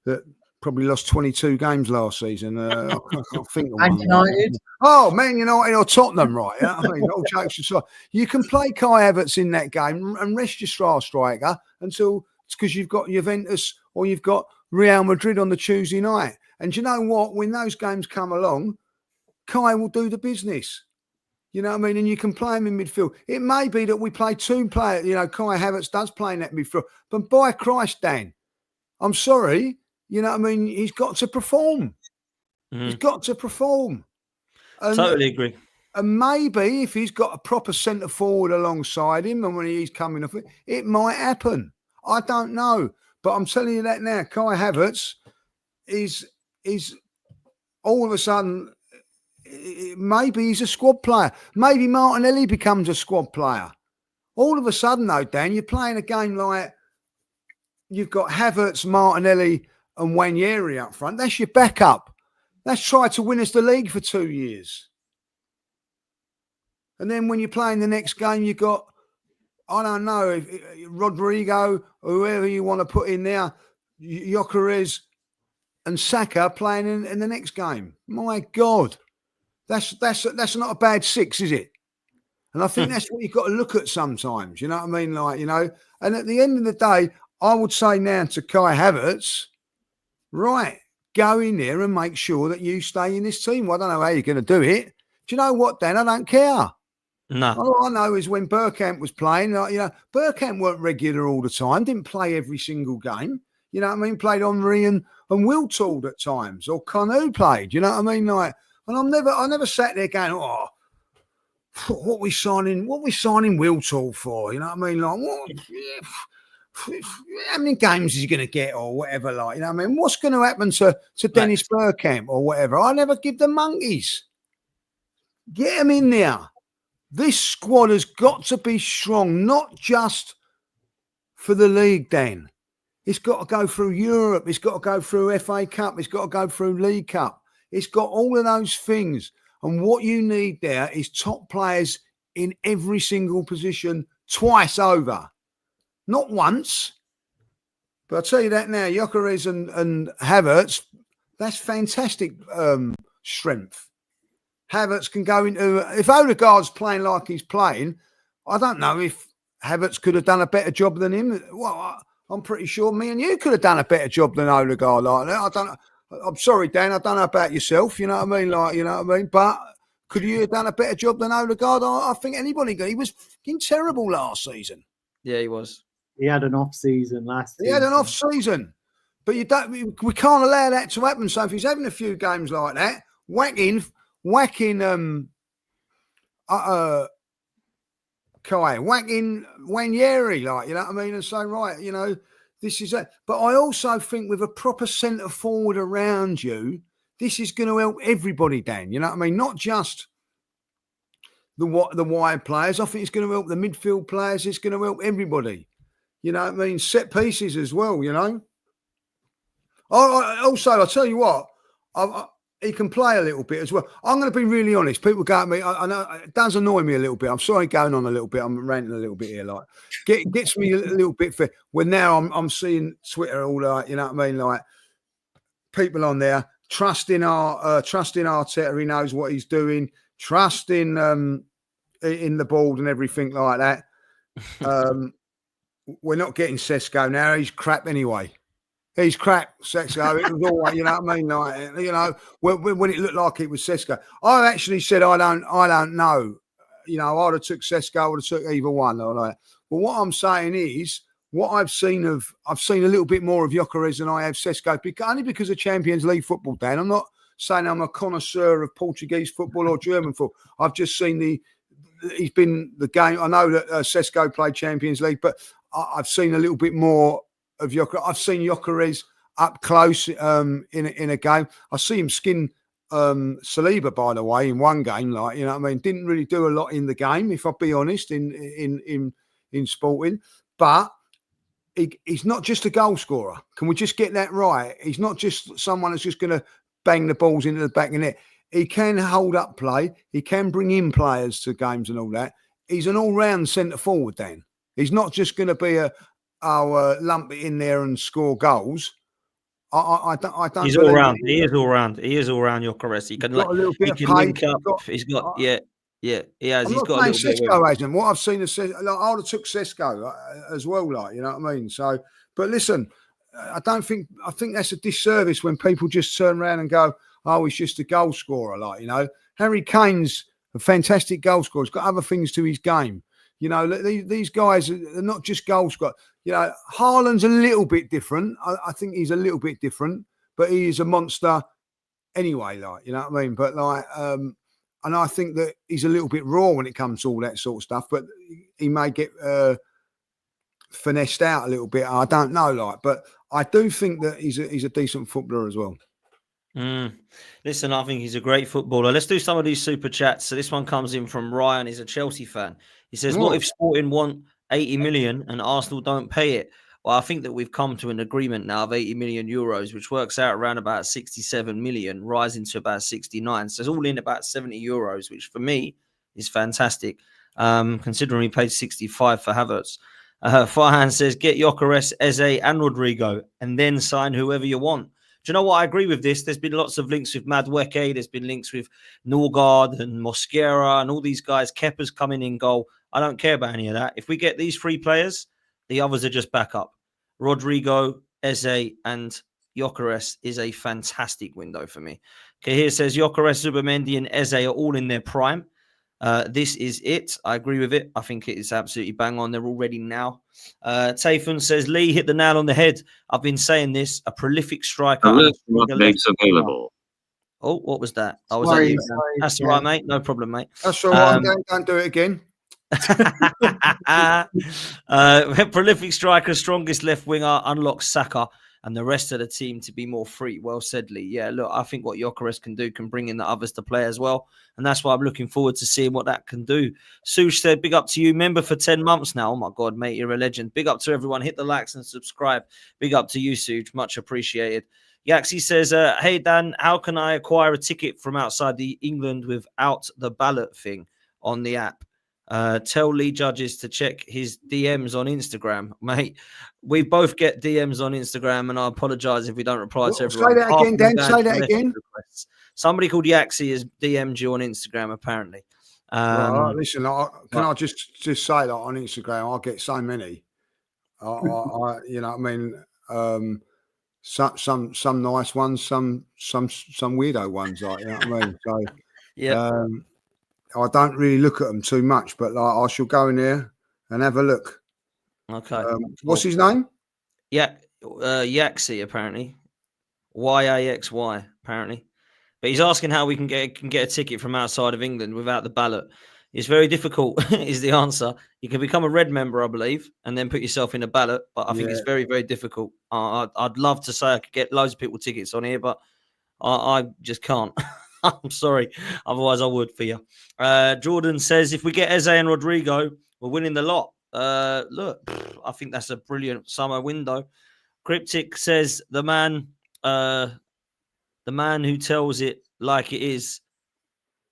that probably lost 22 games last season. I can't think of Man one. United. Oh, Man United or Tottenham, right? You know what I mean? All jokes aside, you can play Kai Havertz in that game and rest your star striker until it's because you've got Juventus or you've got Real Madrid on the Tuesday night. And you know what? When those games come along, Kai will do the business. You know what I mean? And you can play him in midfield. It may be that we play two players. Kai Havertz does play in that midfield. But by Christ, Dan, I'm sorry. You know what I mean? He's got to perform. He's got to perform. And, Totally agree. And maybe if he's got a proper centre forward alongside him and when he's coming off it might happen. I don't know. But I'm telling you that now. Kai Havertz is all of a sudden... Maybe he's a squad player. Maybe Martinelli becomes a squad player. All of a sudden, though, Dan, you're playing a game like you've got Havertz, Martinelli and Wanyeri up front. That's your backup. That's tried to win us the league for 2 years. And then when you're playing the next game, you've got, I don't know, Rodrigo, whoever you want to put in there, Gyökeres and Saka playing in the next game. My God. That's not a bad six, is it? And I think that's what you've got to look at sometimes. You know what I mean? And at the end of the day, I would say now to Kai Havertz, right, go in there and make sure that you stay in this team. Well, I don't know how you're going to do it. Do you know what, Dan? I don't care. No. All I know is when Bergkamp was playing, Bergkamp weren't regular all the time, didn't play every single game. You know what I mean? Played Henry and Wiltord at times, or Kanu played. You know what I mean? And I never sat there going, oh, what we signing Wiltord for? You know what I mean? How many games is he going to get or whatever? You know what I mean? What's going to happen to Dennis Bergkamp or whatever? I never give the monkeys. Get him in there. This squad has got to be strong, not just for the league, Dan. It's got to go through Europe. It's got to go through FA Cup. It's got to go through League Cup. It's got all of those things. And what you need there is top players in every single position twice over. Not once. But I'll tell you that now, Gyökeres and Havertz, that's fantastic strength. Havertz can go into... If Odegaard's playing like he's playing, I don't know if Havertz could have done a better job than him. Well, I'm pretty sure me and you could have done a better job than Odegaard like that. I don't know. I'm sorry, Dan. I don't know about yourself. You know what I mean? You know what I mean? But could you have done a better job than Odegaard? I think anybody could. He was fucking terrible last season. Yeah, he was. He had an off season last season. He had an off season. But we can't allow that to happen. So if he's having a few games like that, whacking Kai, whacking Wanyeri, you know what I mean? And say, right, this is it. But I also think with a proper centre forward around you, this is going to help everybody, Dan. You know what I mean? Not just the wide players. I think it's going to help the midfield players. It's going to help everybody. You know what I mean? Set pieces as well, Also, I'll tell you what, he can play a little bit as well. I'm going to be really honest. People go at me. I know it does annoy me a little bit. I'm sorry going on a little bit. I'm ranting a little bit here. Gets me a little bit fair. When now I'm seeing Twitter all you know what I mean? People on there trusting Arteta. He knows what he's doing. Trusting in the board and everything like that. We're not getting Sesko now. He's crap anyway. He's crap, Sesko. It was all, you know what I mean? When it looked like it was Sesko. I actually said, I don't know. I'd have took Sesko, I would have took either one. But what I'm saying is, what I've seen a little bit more of Gyökeres than I have Sesko, only because of Champions League football, Dan. I'm not saying I'm a connoisseur of Portuguese football or German football. I've just seen he's been the game. I know that Sesko played Champions League, but I've seen a little bit more of Gyökeres. I've seen Gyökeres up close in a game. I see him skin Saliba, by the way, in one game. Like, you know what I mean? Didn't really do a lot in the game, if I'll be honest, in Sporting. But he's not just a goal scorer. Can we just get that right? He's not just someone that's just going to bang the balls into the back of the net. He can hold up play. He can bring in players to games and all that. He's an all-round centre forward, Dan. He's not just going to be lump it in there and score goals. I don't. He's all round. He is all round. He is all round. Gyökeres. He can got a little bit of link up. He's got yeah. He has. He's got a little bit. Sesko hasn't. What I've seen is, like, I would have took Sesko as well. Like, you know what I mean. So, but listen, I think that's a disservice when people just turn around and go, "Oh, he's just a goal scorer." Like, you know, Harry Kane's a fantastic goal scorer. He's got other things to his game. You know, these guys are not just goal scorers. You know, Haaland's a little bit different. I think he's a little bit different, but he is a monster anyway. Like, you know what I mean. But like, and I think that he's a little bit raw when it comes to all that sort of stuff. But he may get finessed out a little bit. I don't know. Like, but I do think that he's a decent footballer as well. Listen, I think he's a great footballer. Let's do some of these super chats. So this one comes in from Ryan. He's a Chelsea fan. He says, "What if Sporting want 80 million and Arsenal don't pay it?" Well, I think that we've come to an agreement now of 80 million euros, which works out around about 67 million, rising to about 69. So it's all in about 70 euros, which for me is fantastic, considering we paid 65 for Havertz. Farhan says, "Get Gyökeres, Eze and Rodrigo, and then sign whoever you want." Do you know what? I agree with this. There's been lots of links with Madueke. There's been links with Norgard and Mosquera and all these guys. Kepa's coming in goal. I don't care about any of that. If we get these three players, the others are just backup. Rodrigo, Eze, and Gyökeres is a fantastic window for me. Okay, here says Gyökeres, Zubimendi, and Eze are all in their prime. This is it. I agree with it. I think it is absolutely bang on. They're all ready now. Tayfun says, Lee hit the nail on the head. I've been saying this. A prolific striker. Available. Oh, what was that? Oh, was Sorry, that you? That's all right, mate. No problem, mate. That's all right. Don't do it again. Prolific striker, strongest left winger, unlocks Saka and the rest of the team to be more free. Well said, Lee. Yeah, look, I think what Gyökeres can do can bring in the others to play as well. And that's why I'm looking forward to seeing what that can do. Sush said, big up to you. Member for 10 months now. Oh, my God, mate, you're a legend. Big up to everyone. Hit the likes and subscribe. Big up to you, Suj. Much appreciated. Yaxi says, hey, Dan, how can I acquire a ticket from outside the England without the ballot thing on the app? Tell Lee Judges to check his DMs on Instagram, mate. We both get DMs on Instagram, and I apologize if we don't reply to everyone. Say that again, Dan. Say that again. Requests. Somebody called Yaxi has DM'd you on Instagram, apparently. Listen, can I just say that on Instagram, I get so many. You know, I mean, some nice ones, some weirdo ones, like, you know what I mean. So yeah. I don't really look at them too much, but like, I shall go in there and have a look. Okay. What's his name? Yeah, Yaxi, apparently. YAXY, apparently. But he's asking how we can get a ticket from outside of England without the ballot. It's very difficult, is the answer. You can become a red member, I believe, and then put yourself in a ballot. But I think it's very, very difficult. I'd love to say I could get loads of people tickets on here, but I just can't. I'm sorry. Otherwise, I would for you. Jordan says, if we get Eze and Rodrigo, we're winning the lot. Look, I think that's a brilliant summer window. Cryptic says, the man who tells it like it is,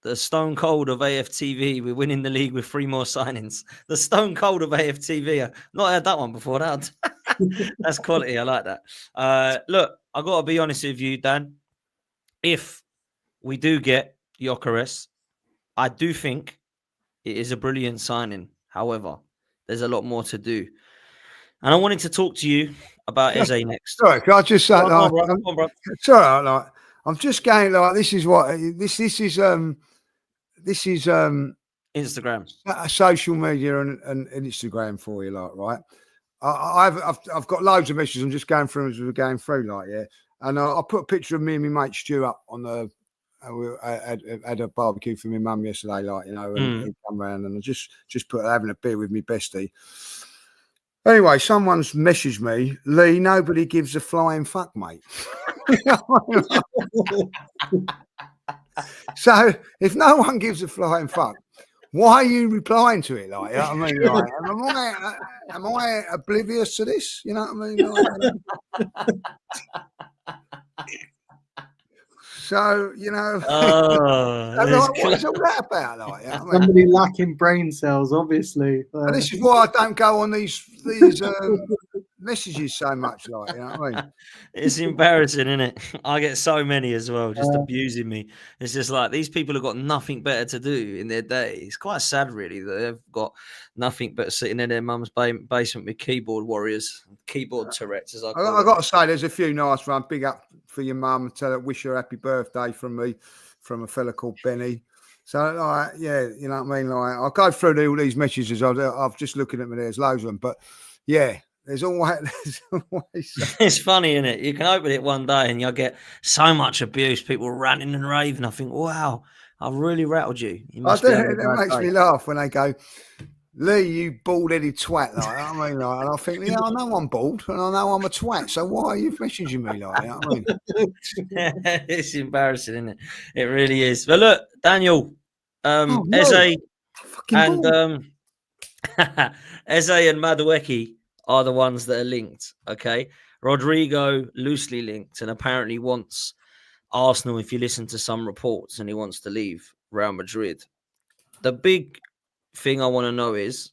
the stone cold of AFTV. We're winning the league with 3 more signings. The stone cold of AFTV. I've not heard that one before. That's quality. I like that. Look, I've got to be honest with you, Dan. If we do get Gyökeres, I do think it is a brilliant signing. However, there's a lot more to do. And I wanted to talk to you about Eze next. Sorry, can I just say, Sorry, like, I'm just going like, this is Instagram, social media and Instagram for you, like, right? I've got loads of messages. I'm just going through as we're going through, like, yeah. And I put a picture of me and my mate Stu up on the. I had a barbecue for my mum yesterday, like, you know, and he come round, and I just put having a beer with me bestie. Anyway, someone's messaged me, Lee, nobody gives a flying fuck, mate. So if no one gives a flying fuck, why are you replying to it? Like, you know what I mean? Like, am I oblivious to this? You know what I mean? Like, so, you know, what's all that about? Like, you know what I mean? Somebody lacking brain cells, obviously. And this is why I don't go on these messages so much. Like, you know what I mean? It's embarrassing, isn't it? I get so many as well, just abusing me. It's just like these people have got nothing better to do in their day. It's quite sad, really, that they've got nothing but sitting in their mum's basement with keyboard warriors, keyboard Tourette's, as I call I've got to say, there's a few nice ones. Big up for your mum. Tell her, wish her happy birthday from me, from a fella called Benny. So, like, yeah, you know what I mean? Like, I'll go through all these messages. I've just looking at them. There's loads of them. But, yeah, there's always It's funny, isn't it? You can open it one day and you'll get so much abuse, people ranting and raving. I think, wow, I've really rattled you. It makes me laugh when they go, Lee, you bald-headed twat. Like, I mean, like, and I think, yeah, I know I'm bald and I know I'm a twat. So why are you messaging me like that? You know what I mean? It's embarrassing, isn't it? It really is. But look, Daniel, Eze and Eze and Madueke are the ones that are linked. Okay, Rodrigo loosely linked and apparently wants Arsenal. If you listen to some reports, and he wants to leave Real Madrid. The big thing I want to know is,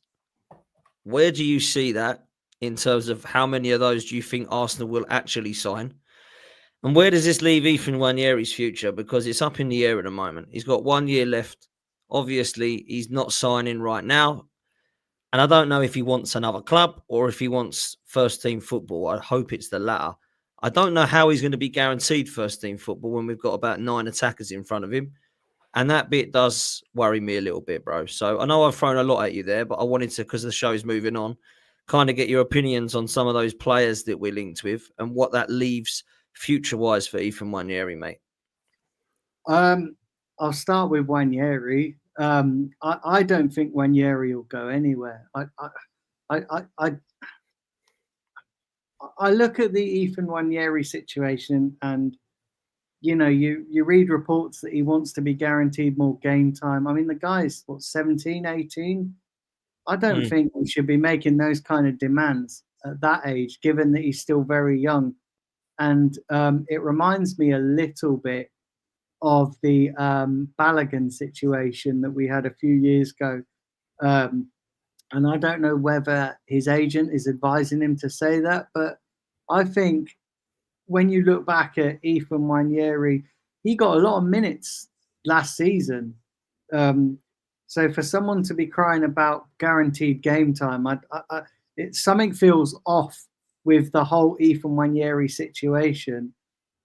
where do you see that in terms of how many of those do you think Arsenal will actually sign? And where does this leave Ethan Nwaneri's future? Because it's up in the air at the moment. He's got 1 year left. Obviously, he's not signing right now. And I don't know if he wants another club or if he wants first team football. I hope it's the latter. I don't know how he's going to be guaranteed first team football when we've got about 9 attackers in front of him. And that bit does worry me a little bit, bro. So I know I've thrown a lot at you there, but I wanted to, because the show is moving on, kind of get your opinions on some of those players that we're linked with and what that leaves future-wise for Ethan Nwaneri, mate. I'll start with Nwaneri. I don't think Nwaneri will go anywhere. I look at the Ethan Nwaneri situation, and you know, you read reports that he wants to be guaranteed more game time. I mean, the guy's 17, 18. I don't think we should be making those kind of demands at that age, given that he's still very young. And it reminds me a little bit of the Balogun situation that we had a few years ago. And I don't know whether his agent is advising him to say that, but I think when you look back at Ethan Nwaneri, he got a lot of minutes last season. So for someone to be crying about guaranteed game time, something feels off with the whole Ethan Nwaneri situation.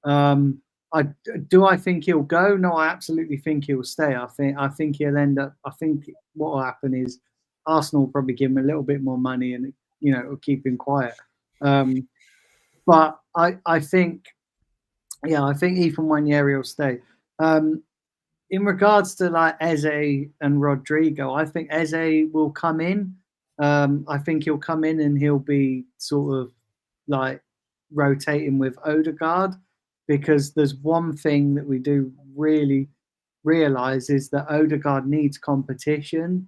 Do I think he'll go? No, I absolutely think he'll stay. I think he'll end up. I think what will happen is Arsenal will probably give him a little bit more money, and it'll keep him quiet. But I think Ethan Nwaneri will stay. In regards to like Eze and Rodrigo, I think Eze will come in. I think he'll come in and he'll be sort of like rotating with Odegaard, because there's one thing that we do really realize is that Odegaard needs competition,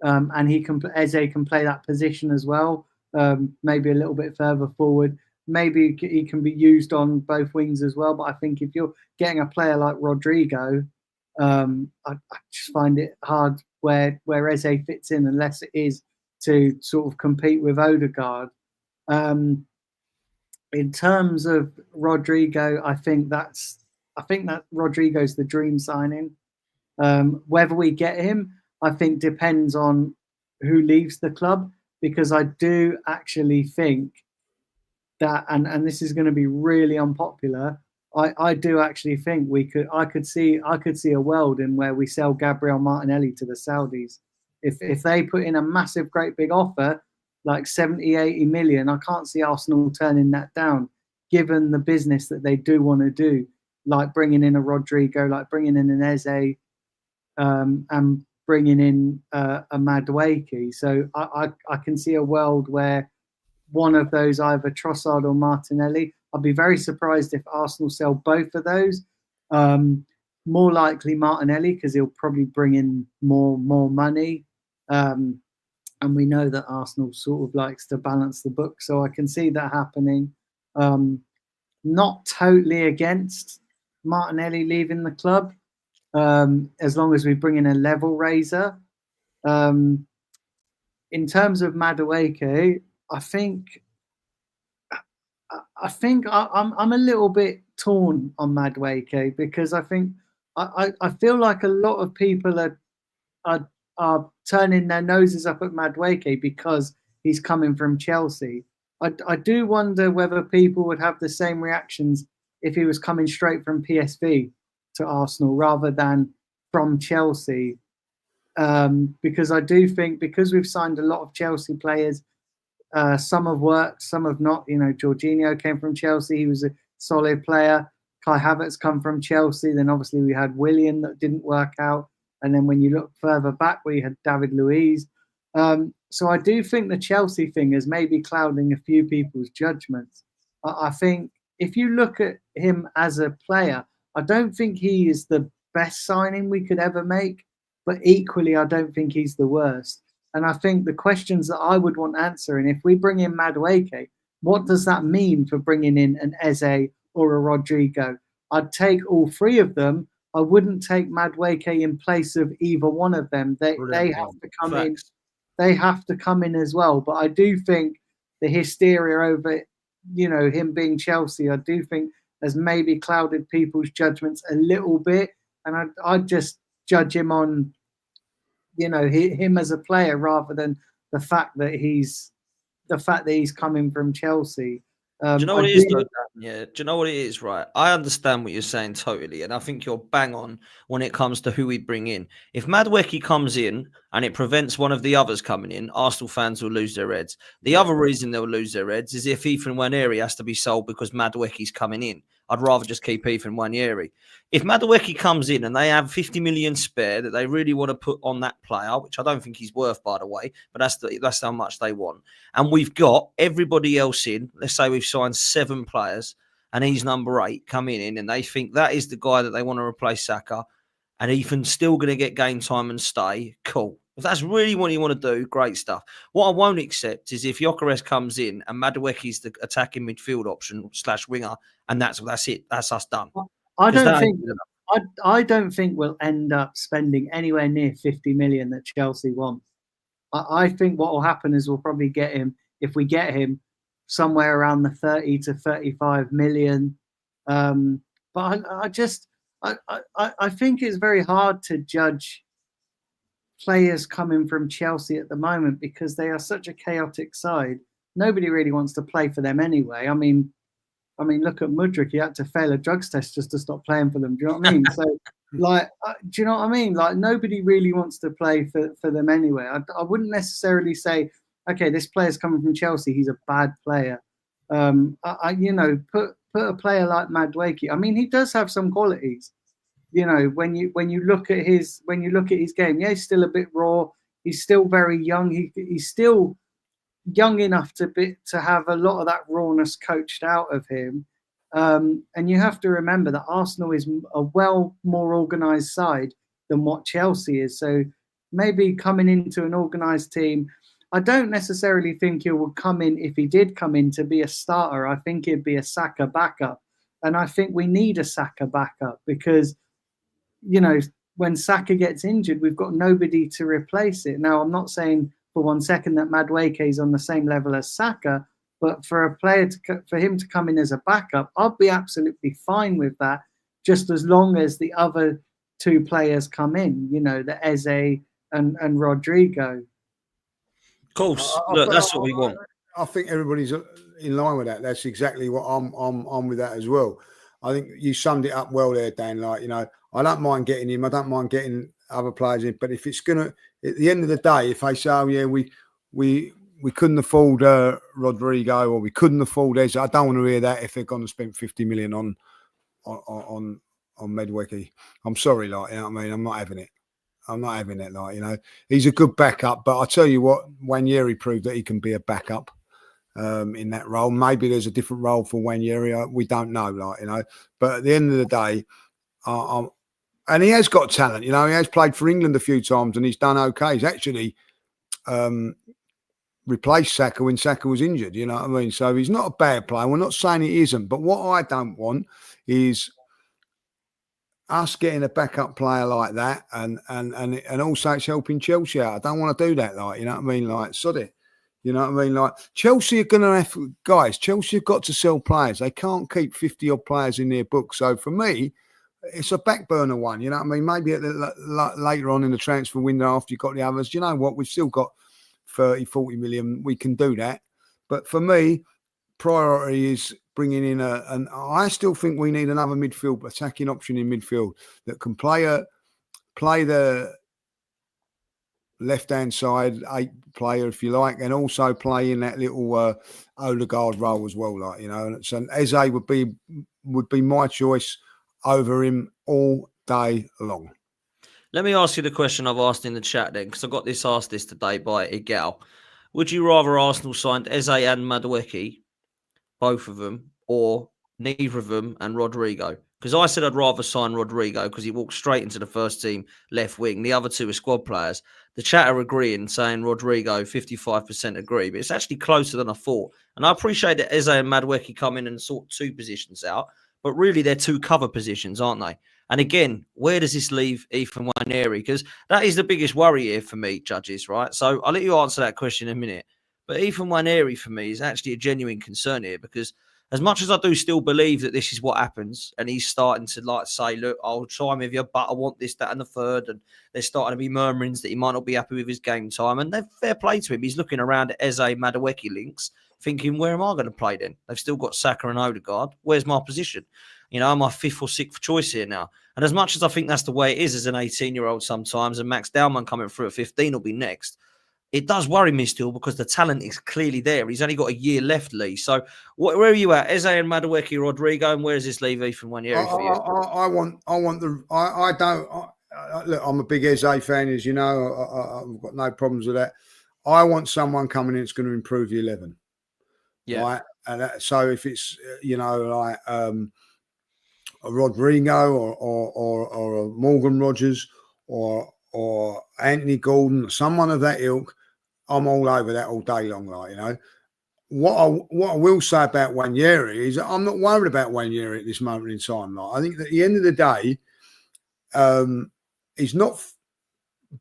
and Eze can play that position as well. Maybe a little bit further forward. Maybe he can be used on both wings as well. But I think if you're getting a player like Rodrigo, I just find it hard where Eze fits in, unless it is to sort of compete with Odegaard. In terms of Rodrigo, I think that Rodrigo's the dream signing. Whether we get him, I think depends on who leaves the club, because I do actually think that, and this is going to be really unpopular, I do actually think I could see a world in where we sell Gabriel Martinelli to the Saudis. If they put in a massive, great big offer, like 70, 80 million, I can't see Arsenal turning that down, given the business that they do want to do, like bringing in a Rodrigo, like bringing in an Eze, and bringing in a Madueke. So I can see a world where one of those, either Trossard or Martinelli. I'd be very surprised if Arsenal sell both of those. More likely Martinelli, because he'll probably bring in more money. And we know that Arsenal sort of likes to balance the book, so I can see that happening. Not totally against Martinelli leaving the club, as long as we bring in a level raiser. In terms of Madueke, I think I'm a little bit torn on Madueke, because I think I feel like a lot of people are turning their noses up at Madueke because he's coming from Chelsea. I do wonder whether people would have the same reactions if he was coming straight from PSV to Arsenal rather than from Chelsea. Because I do think, because we've signed a lot of Chelsea players, some have worked, some have not. You know, Jorginho came from Chelsea. He was a solid player. Kai Havertz come from Chelsea. Then obviously we had Willian that didn't work out. And then when you look further back, we had David Luiz. So I do think the Chelsea thing is maybe clouding a few people's judgments. I think if you look at him as a player, I don't think he is the best signing we could ever make. But equally, I don't think he's the worst. And I think the questions that I would want answering, if we bring in Madueke, what does that mean for bringing in an Eze or a Rodrigo? I'd take all three of them. I wouldn't take Madueke in place of either one of them. They have to come in. They have to come in as well. But I do think the hysteria over, you know, him being Chelsea, I do think has maybe clouded people's judgments a little bit. And I'd just judge him on, you know, him as a player rather than the fact that he's coming from Chelsea. Do you know what it is, though, Dan? Yeah. Do you know what it is, right? I understand what you're saying totally, and I think you're bang on when it comes to who we bring in. If Madueke comes in and it prevents one of the others coming in, Arsenal fans will lose their heads. The other reason they'll lose their heads is if Ethan Nwaneri has to be sold because Madueke's coming in. I'd rather just keep Ethan Nwaneri. If Madueke comes in and they have 50 million spare that they really want to put on that player, which I don't think he's worth, by the way, but that's how much they want. And we've got everybody else in. Let's say we've signed 7 players and he's number 8 coming in, and they think that is the guy that they want to replace Saka, and Ethan's still going to get game time and stay. Cool. If that's really what you want to do, great stuff. What I won't accept is if Gyökeres comes in and Madueke's the attacking midfield option / winger, and that's it. That's us done. I don't think we'll end up spending anywhere near 50 million that Chelsea want. I think what will happen is we'll probably get him, if we get him, somewhere around the 30 to 35 million. But I think it's very hard to judge players coming from Chelsea at the moment because they are such a chaotic side. Nobody really wants to play for them anyway. I mean, look at Mudryk. He had to fail a drugs test just to stop playing for them. Do you know what I mean? So, do you know what I mean? Like, nobody really wants to play for them anyway. I wouldn't necessarily say, okay, this player's coming from Chelsea, he's a bad player. Put a player like Madueke. I mean, he does have some qualities. You know, when you look at his game, yeah, he's still a bit raw. He's still very young. He's still young enough to have a lot of that rawness coached out of him. And you have to remember that Arsenal is a well more organised side than what Chelsea is. So maybe coming into an organised team, I don't necessarily think he would come in, if he did come in, to be a starter. I think he'd be a Saka backup. And I think we need a Saka backup because, you know, when Saka gets injured, we've got nobody to replace it. Now, I'm not saying for one second that Madueke is on the same level as Saka, but for a player for him to come in as a backup, I'll be absolutely fine with that, just as long as the other 2 players come in, you know, the Eze and Rodrigo. Of course, look, that's what we want. I think everybody's in line with that. That's exactly what I'm with that as well. I think you summed it up well there, Dan. Like, you know, I don't mind getting him. I don't mind getting other players in. But if it's gonna, at the end of the day, if they say, "Oh yeah, we couldn't afford Rodrigo or we couldn't afford Eze," I don't want to hear that. If they're going to spend 50 million on Madueke, I'm sorry, like, you know what I mean, I'm not having it. I'm not having it. Like, you know, he's a good backup, but I tell you what, Wanyeri proved that he can be a backup in that role. Maybe there's a different role for Wanyeri. We don't know, like, you know. But at the end of the day, and he has got talent. You know, he has played for England a few times and he's done okay. He's actually replaced Saka when Saka was injured. You know what I mean? So he's not a bad player. We're not saying he isn't. But what I don't want is us getting a backup player like that, and also it's helping Chelsea out. I don't want to do that, like, you know what I mean? Like, sod it. You know what I mean? Like, Chelsea are going to have, guys, Chelsea have got to sell players. They can't keep 50 odd players in their book. So for me, it's a back burner one. You know what I mean? Maybe later on in the transfer window after you've got the others, you know what? We've still got 30, 40 million. We can do that. But for me, priority is bringing in and I still think we need another midfield attacking option in midfield that can play the left-hand side 8 player, if you like, and also play in that little Odegaard role as well, like, you know. And so Eze would be my choice over him all day long. Let me ask you the question I've asked in the chat then, because I got asked this today by Igal. Would you rather Arsenal signed Eze and Madueke, both of them, or neither of them and Rodrigo? Because I said I'd rather sign Rodrigo because he walked straight into the first team left wing. The other two are squad players. The chat are agreeing, saying Rodrigo, 55% agree. But it's actually closer than I thought. And I appreciate that Eze and Madueke come in and sort 2 positions out. But really, they're 2 cover positions, aren't they? And again, where does this leave Ethan Nwaneri? Because that is the biggest worry here for me, judges, right? So I'll let you answer that question in a minute. But Ethan Nwaneri, for me, is actually a genuine concern here because as much as I do still believe that this is what happens, and he's starting to like say, look, I'll try with you, but I want this, that, and the third, and there's starting to be murmurings that he might not be happy with his game time, and they're fair play to him. He's looking around at Eze Madueke links, thinking, where am I going to play then? They've still got Saka and Odegaard. Where's my position? You know, I'm my 5th or 6th choice here now. And as much as I think that's the way it is as an 18-year-old sometimes, and Max Dowman coming through at 15 will be next, it does worry me still because the talent is clearly there. He's only got a year left, Lee. So where are you at? Eze and Madueke, Rodrigo, and where does this leave Ethan Nwaneri for you? Look, I'm a big Eze fan, as you know. I've got no problems with that. I want someone coming in that's going to improve the 11. Yeah. Right? And so if it's, you know, like a Rodrigo or a Morgan Rogers or Anthony Gordon, someone of that ilk, I'm all over that all day long, like, you know. What I will say about Nwaneri is that I'm not worried about Nwaneri at this moment in time. Like, I think that at the end of the day, he's not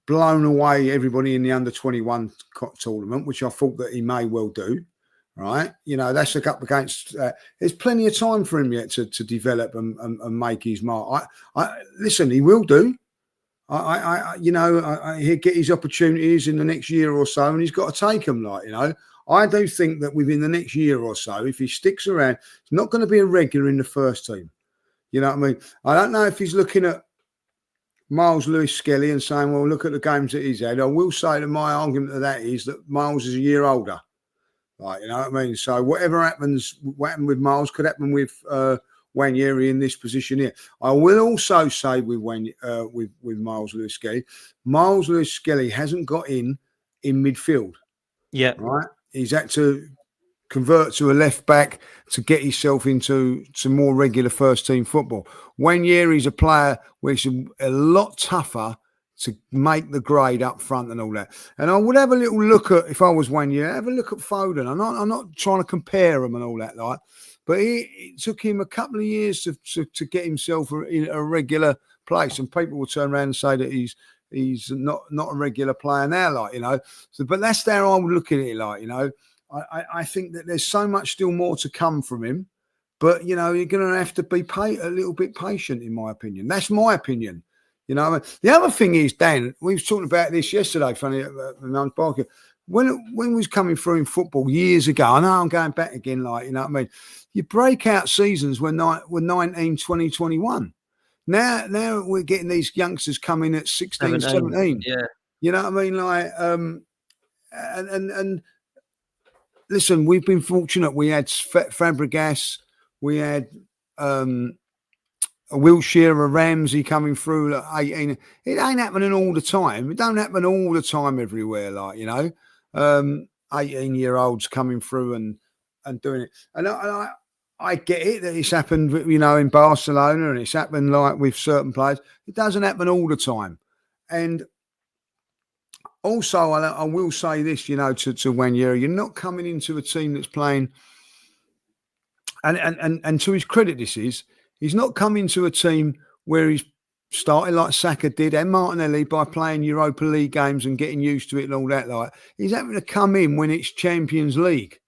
blown away everybody in the under-21 tournament, which I thought that he may well do. Right, you know, that's up against. There's plenty of time for him yet to develop and make his mark. Listen, he will do. He'll get his opportunities in the next year or so, and he's got to take them. Like, you know, I do think that within the next year or so, if he sticks around, he's not going to be a regular in the first team. You know what I mean? I don't know if he's looking at Miles Lewis-Skelly and saying, well, look at the games that he's had. I will say that my argument to that is that Miles is a year older. Like, you know what I mean? So whatever happens, what happened with Miles could happen with Nwaneri in this position here. I will also say with Miles Lewis-Skelly, Miles Lewis-Skelly hasn't got in midfield. Yeah. Right? He's had to convert to a left back to get himself into some more regular first team football. Nwaneri's a player which is a lot tougher to make the grade up front and all that. And I would have a little look at, if I was 1 year, have a look at Foden. I'm not trying to compare him and all that, like, but it took him a couple of years to get himself in a regular place. And people will turn around and say that he's not a regular player now, like, you know. So, but that's how I would look at it, like, you know. I think that there's so much still more to come from him. But, you know, you're going to have to be a little bit patient, in my opinion. That's my opinion. You know, I mean, the other thing is, Dan, we were talking about this yesterday, funny, when we was coming through in football years ago, I know I'm going back again, like, you know what I mean? Your breakout seasons were 19, 20, 21. Now we're getting these youngsters coming at 16, 17. Yeah. You know what I mean? Like, and listen, we've been fortunate. We had Fabregas, we had a Wilshere, a Ramsey coming through at 18. It ain't happening all the time. It don't happen all the time everywhere, 18-year-olds coming through and doing it. And I get it that it's happened, in Barcelona, and it's happened like with certain players. It doesn't happen all the time. And also, I will say this, to Wanyeri, you're not coming into a team that's playing, and to his credit, he's not coming to a team where he's started like Saka did and Martinelli by playing Europa League games and getting used to it and all that. Like, he's having to come in when it's Champions League.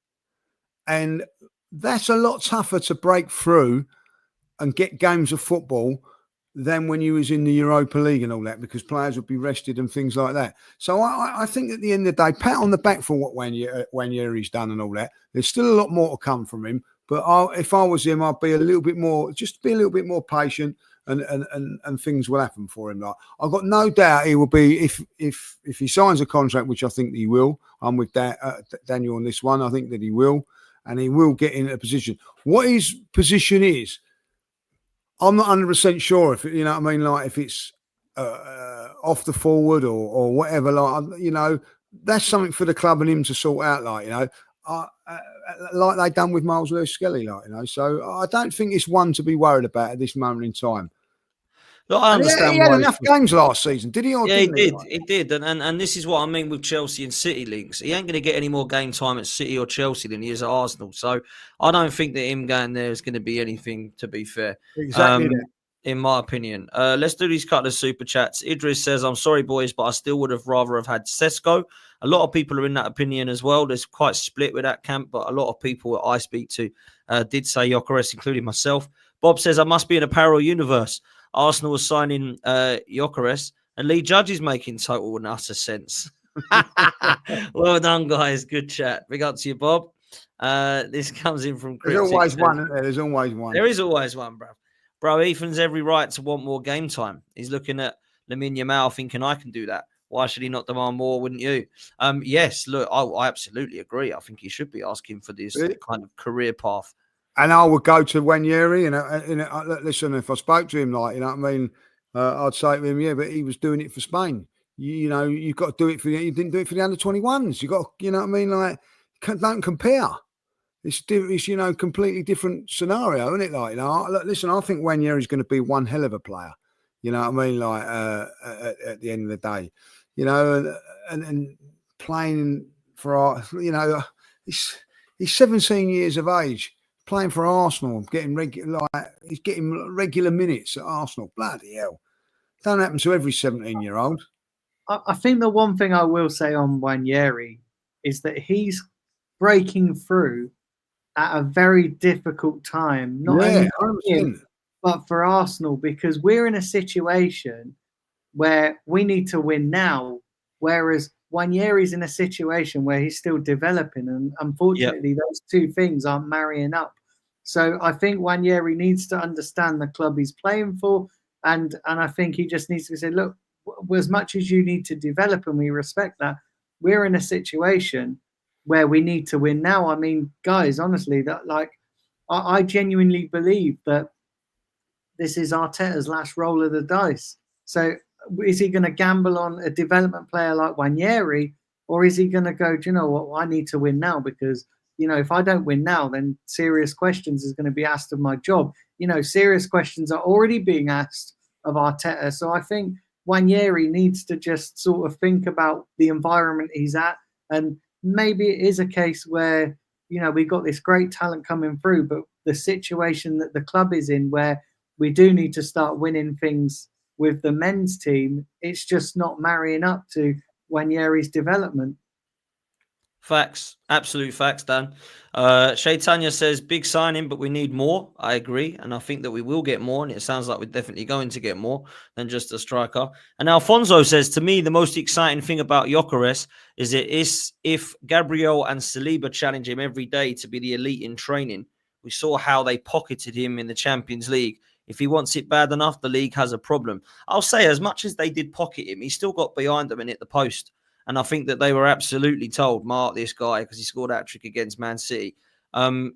And that's a lot tougher to break through and get games of football than when you was in the Europa League and all that, because players would be rested and things like that. So I think at the end of the day, pat on the back for what Wanyeri's done and all that. There's still a lot more to come from him. But if I was him, I'd be a little bit more patient, and things will happen for him. Like, I've got no doubt he will be, if he signs a contract, which I think he will. I'm with Daniel on this one. I think that he will, and he will get in a position. What his position is, I'm not 100% sure if like if it's off the forward or whatever. Like, that's something for the club and him to sort out. Like they done with Miles Lewis-Skelly. So I don't think it's one to be worried about at this moment in time. Look, I understand. He had enough games last season, did he? Yeah, he did. He did. And this is what I mean with Chelsea and City links. He ain't going to get any more game time at City or Chelsea than he is at Arsenal. So I don't think that him going there is going to be anything, to be fair. Exactly. In my opinion. Let's do these couple of super chats. Idris says, I'm sorry, boys, but I still would have rather have had Sesko. A lot of people are in that opinion as well. There's quite split with that camp, but a lot of people that I speak to did say Gyökeres, including myself. Bob says, I must be in a parallel universe. Arsenal was signing Gyökeres, and Lee Judge is making total and utter sense. Well done, guys. Good chat. Big up to you, Bob. This comes in from Chris. There's always one, isn't there? There's always one. There is always one, bro. Bro, Ethan's every right to want more game time. He's looking at Lamine Yamal thinking, I can do that. Why should he not demand more, wouldn't you? Yes, look, I absolutely agree. I think he should be asking for this kind of career path. And I would go to Wanyeri and listen, if I spoke to him, I'd say to him, yeah, but he was doing it for Spain. You've got to do it you didn't do it for the under-21s. You got, don't compare. It's completely different scenario, isn't it? Listen, I think Wanyeri's going to be one hell of a player. At the end of the day, and playing for he's 17 years of age, playing for Arsenal, he's getting regular minutes at Arsenal. Bloody hell, don't happen to every 17-year-old. I think the one thing I will say on Wanyeri is that he's breaking through at a very difficult time, not only for him, but for Arsenal, because we're in a situation where we need to win now, whereas Wanyeri's in a situation where he's still developing, and unfortunately those two things aren't marrying up. So I think Wanyeri needs to understand the club he's playing for, and I think he just needs to say, look, as much as you need to develop, and we respect that, we're in a situation where we need to win now. I mean, guys, honestly, I genuinely believe that this is Arteta's last roll of the dice. So is he going to gamble on a development player like Wanyeri, or is he going to go, do you know what, I need to win now, because, if I don't win now, then serious questions is going to be asked of my job. Serious questions are already being asked of Arteta. So I think Wanyeri needs to just sort of think about the environment he's at, and maybe it is a case where, we've got this great talent coming through, but the situation that the club is in, where we do need to start winning things with the men's team, it's just not marrying up to Wanyeri's development. Facts. Absolute facts, Dan. Shaitanya says, big signing, but we need more. I agree. And I think that we will get more. And it sounds like we're definitely going to get more than just a striker. And Alfonso says, to me, the most exciting thing about Gyökeres is if Gabriel and Saliba challenge him every day to be the elite in training. We saw how they pocketed him in the Champions League. If he wants it bad enough, the league has a problem. I'll say, as much as they did pocket him, he still got behind them and hit the post. And I think that they were absolutely told, mark this guy, because he scored that trick against Man City.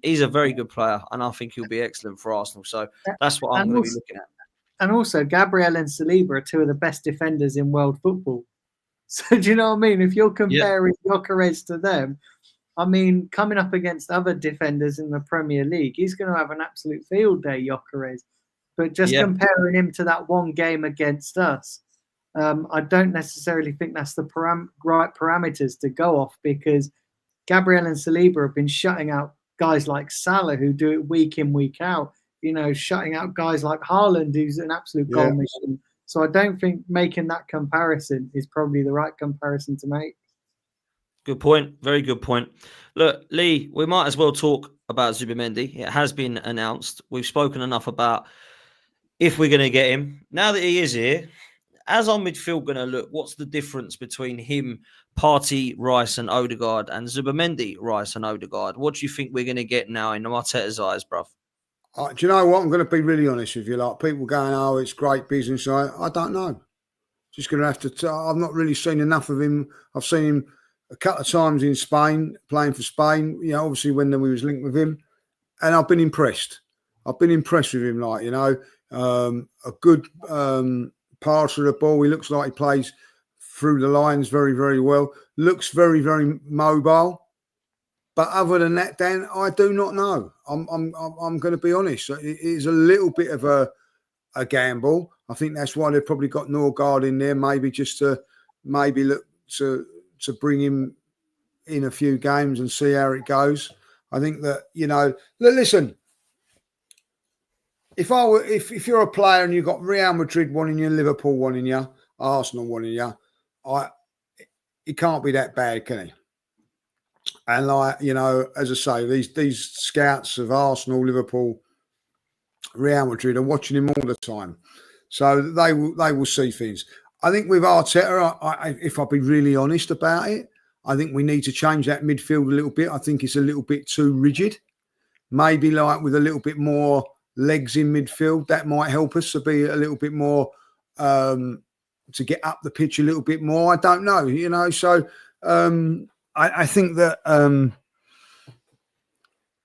He's a very good player, and I think he'll be excellent for Arsenal. So that's what I'm going to be looking at. And also, Gabriel and Saliba are two of the best defenders in world football. So do you know what I mean? If you're comparing Gyökeres to them, I mean, coming up against other defenders in the Premier League, he's going to have an absolute field day, Gyökeres. But just comparing him to that one game against us, I don't necessarily think that's the right parameters to go off, because Gabriel and Saliba have been shutting out guys like Salah, who do it week in, week out, you know, shutting out guys like Haaland, who's an absolute goal machine. So I don't think making that comparison is probably the right comparison to make. Good point. Very good point. Look, Lee, we might as well talk about Zubimendi. It has been announced. We've spoken enough about if we're going to get him. Now that he is here, as our midfield going to look, what's the difference between him, Partey, Rice and Odegaard, and Zubimendi, Rice and Odegaard? What do you think we're going to get now in Arteta's eyes, bruv? Do you know what? I'm going to be really honest with you. Like, people going, oh, it's great business. I don't know. Just going to have to. I've not really seen enough of him. I've seen him a couple of times in Spain, playing for Spain. You know, obviously when we was linked with him, and I've been impressed. I've been impressed with him. Like, you know, a good passer of the ball. He looks like he plays through the lines very, very well. Looks very, very mobile. But other than that, Dan, I do not know. I'm going to be honest. It is a little bit of a gamble. I think that's why they've probably got Norgard in there, maybe just to look to bring him in a few games and see how it goes. I think that, you know, listen, if you're a player and you've got Real Madrid wanting you, Liverpool wanting you, Arsenal wanting you, he can't be that bad, can he? And, like, you know, as I say, these scouts of Arsenal, Liverpool, Real Madrid are watching him all the time, so they will see things. I think with Arteta, if I'll be really honest about it, I think we need to change that midfield a little bit. I think it's a little bit too rigid. Maybe like with a little bit more legs in midfield, that might help us to be a little bit more to get up the pitch a little bit more. I don't know, you know. So I think that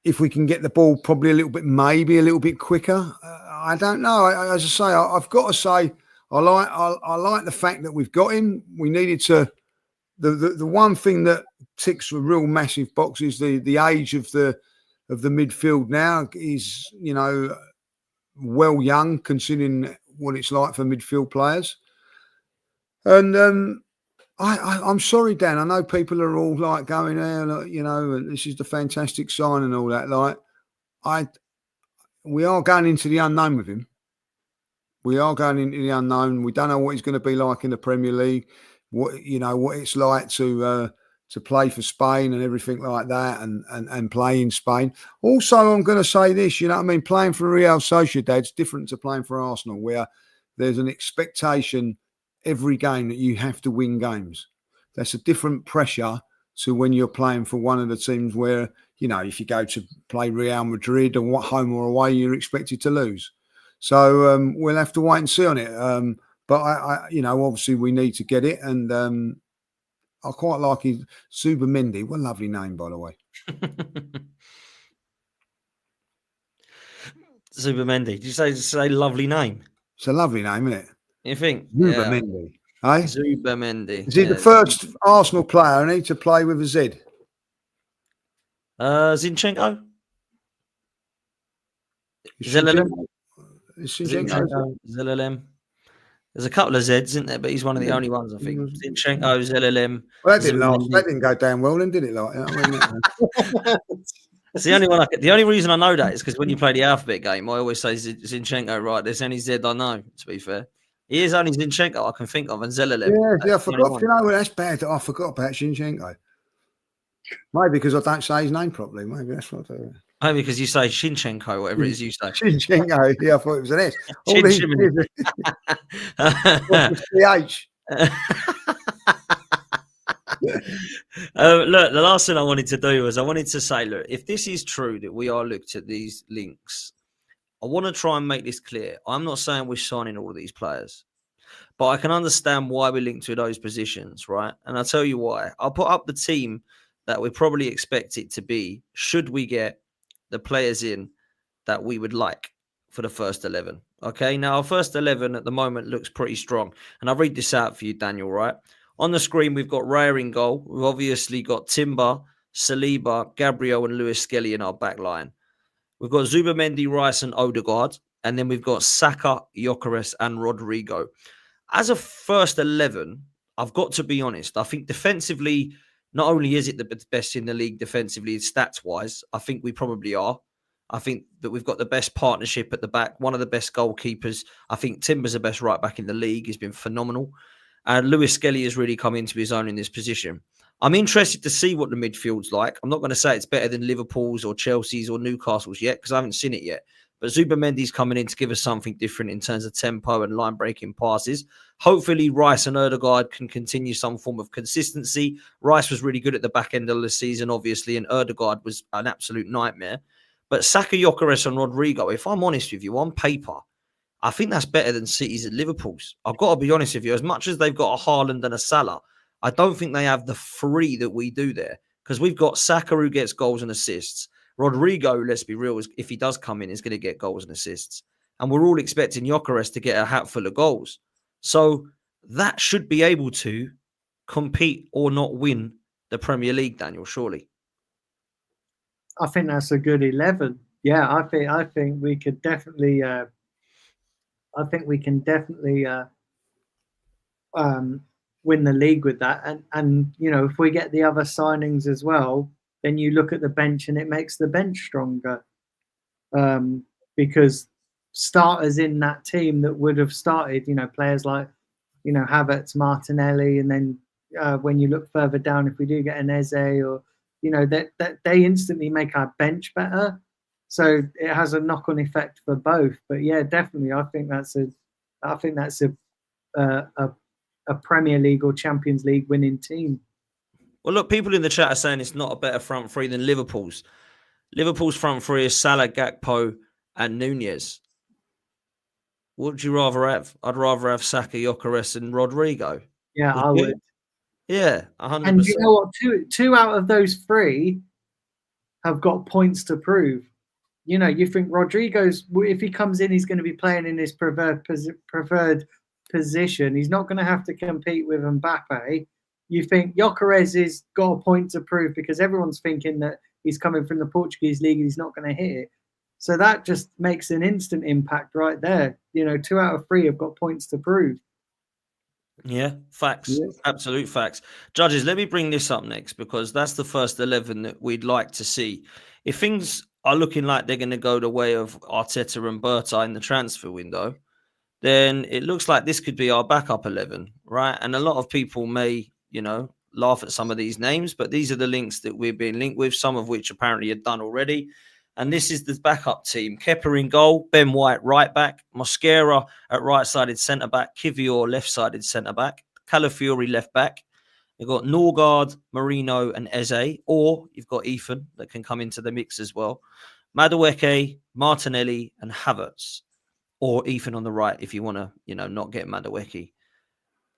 if we can get the ball probably maybe a little bit quicker, I don't know. As I say, I've got to say, I like the fact that we've got him. We needed to. The one thing that ticks a real massive box is the age of the midfield now is, you know, well young considering what it's like for midfield players. And I'm sorry, Dan. I know people are all like going, like, you know, this is the fantastic sign and all that. Like, we are going into the unknown with him. We are going into the unknown. We don't know what he's going to be like in the Premier League. What it's like to play for Spain and everything like that, and play in Spain. Also, I'm going to say this. You know what I mean? Playing for Real Sociedad's different to playing for Arsenal, where there's an expectation every game that you have to win games. That's a different pressure to when you're playing for one of the teams where, you know, if you go to play Real Madrid or what, home or away, you're expected to lose. So we'll have to wait and see on it. But I you know, obviously we need to get it, and I quite like his Zubimendi. What a lovely name, by the way. Zubimendi. Did you say lovely name? It's a lovely name, isn't it? You think? Zubimendi. Yeah. Eh? Zubimendi. Is he the first Arsenal player I need to play with a Z? Zinchenko? Zelalem? Zelalem. There's a couple of Zs, isn't there? But he's one of the only ones, I think. Zinchenko, Zelalem. Well, that didn't go down well, then, did it? Like, it's the only one. The only reason I know that is because when you play the alphabet game, I always say Zinchenko. Right, there's only Z I know. To be fair, he is only Zinchenko I can think of, and Zelalem. Yeah, I forgot. You know, that's bad. I forgot about Zinchenko. Maybe because I don't say his name properly. Maybe that's what. Maybe because you say Shinchenko, whatever it is you say. Shinchenko. Yeah, I thought it was an S. CH. Look, the last thing I wanted to do was I wanted to say, look, if this is true that we are looked at these links, I want to try and make this clear. I'm not saying we're signing all of these players, but I can understand why we're linked to those positions, right? And I'll tell you why. I'll put up the team that we probably expect it to be should we get the players in that we would like. for the first 11. Okay, now our first 11 at the moment looks pretty strong. And I'll read this out for you, Daniel, right? On the screen, we've got Raya in goal. We've obviously got Timber, Saliba, Gabriel, and Lewis-Skelly in our back line. We've got Zubimendi, Rice, and Odegaard. And then we've got Saka, Gyökeres, and Rodrigo. As a first 11, I've got to be honest. I think defensively, not only is it the best in the league defensively, stats-wise, I think we probably are. I think that we've got the best partnership at the back, one of the best goalkeepers. I think Timber's the best right back in the league. He's been phenomenal. And Lewis-Skelly has really come into his own in this position. I'm interested to see what the midfield's like. I'm not going to say it's better than Liverpool's or Chelsea's or Newcastle's yet because I haven't seen it yet. But Zubimendi's coming in to give us something different in terms of tempo and line-breaking passes. Hopefully, Rice and Odegaard can continue some form of consistency. Rice was really good at the back end of the season, obviously, and Odegaard was an absolute nightmare. But Saka, Gyökeres and Rodrigo, if I'm honest with you, on paper, I think that's better than City's and Liverpool's. I've got to be honest with you. As much as they've got a Haaland and a Salah, I don't think they have the three that we do there. Because we've got Saka who gets goals and assists. Rodrigo, let's be real, if he does come in, is going to get goals and assists. And we're all expecting Gyökeres to get a hatful of goals. So that should be able to compete or not win the Premier League, Daniel, surely. I think that's a good 11. Yeah, I think we could definitely. I think we can definitely win the league with that. And you know, if we get the other signings as well, then you look at the bench and it makes the bench stronger. Because starters in that team that would have started, you know, players like, you know, Havertz, Martinelli, and then when you look further down, if we do get an Eze or, you know, that they instantly make our bench better. So it has a knock-on effect for both. But yeah, definitely, I think that's a Premier League or Champions League winning team. Well, look, people in the chat are saying it's not a better front three than Liverpool's. Liverpool's front three is Salah, Gakpo, and Nunez. What would you rather have? I'd rather have Saka, Gyökeres, and Rodrigo. Yeah, I would. Yeah, 100%. And you know what? Two out of those three have got points to prove. You know, you think Rodrigo's, if he comes in, he's going to be playing in his preferred position. He's not going to have to compete with Mbappe. You think Gyökeres has got a point to prove because everyone's thinking that he's coming from the Portuguese league and he's not going to hit it. So that just makes an instant impact right there. You know, 2 out of 3 have got points to prove. Yeah, facts. Yeah. Absolute facts. Judges, let me bring this up next because that's the first 11 that we'd like to see. If things are looking like they're going to go the way of Arteta and Berta in the transfer window, then it looks like this could be our backup 11, right? And a lot of people may, you know, laugh at some of these names, but these are the links that we're being linked with, some of which apparently are done already. And this is the backup team. Kepa in goal, Ben White right back, Mosquera at right-sided centre-back, Kivior left-sided centre-back, Calafiori left back. You've got Norgard, Marino and Eze, or you've got Ethan that can come into the mix as well. Madueke, Martinelli and Havertz, or Ethan on the right if you want to, you know, not get Madueke.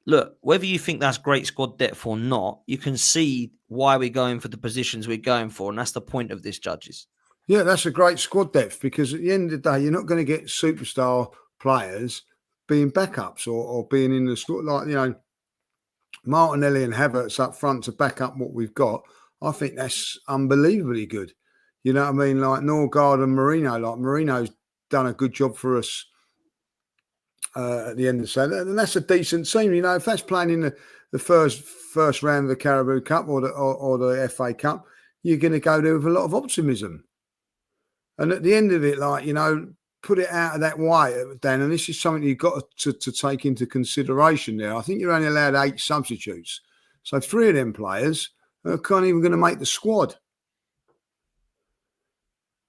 Look, whether you think that's great squad depth or not, you can see why we're going for the positions we're going for, and that's the point of this, judges. Yeah, that's a great squad depth because at the end of the day, you're not going to get superstar players being backups or being in the squad. Like, you know, Martinelli and Havertz up front to back up what we've got. I think that's unbelievably good. You know what I mean? Like Norgard and Marino. Like Marino's done a good job for us at the end of the season. And that's a decent team. You know, if that's playing in the first round of the Carabao Cup or the FA Cup, you're going to go there with a lot of optimism. And at the end of it, like, you know, put it out of that way, Dan, and this is something you've got to take into consideration there. I think you're only allowed 8 substitutes. So 3 of them players aren't even going to make the squad.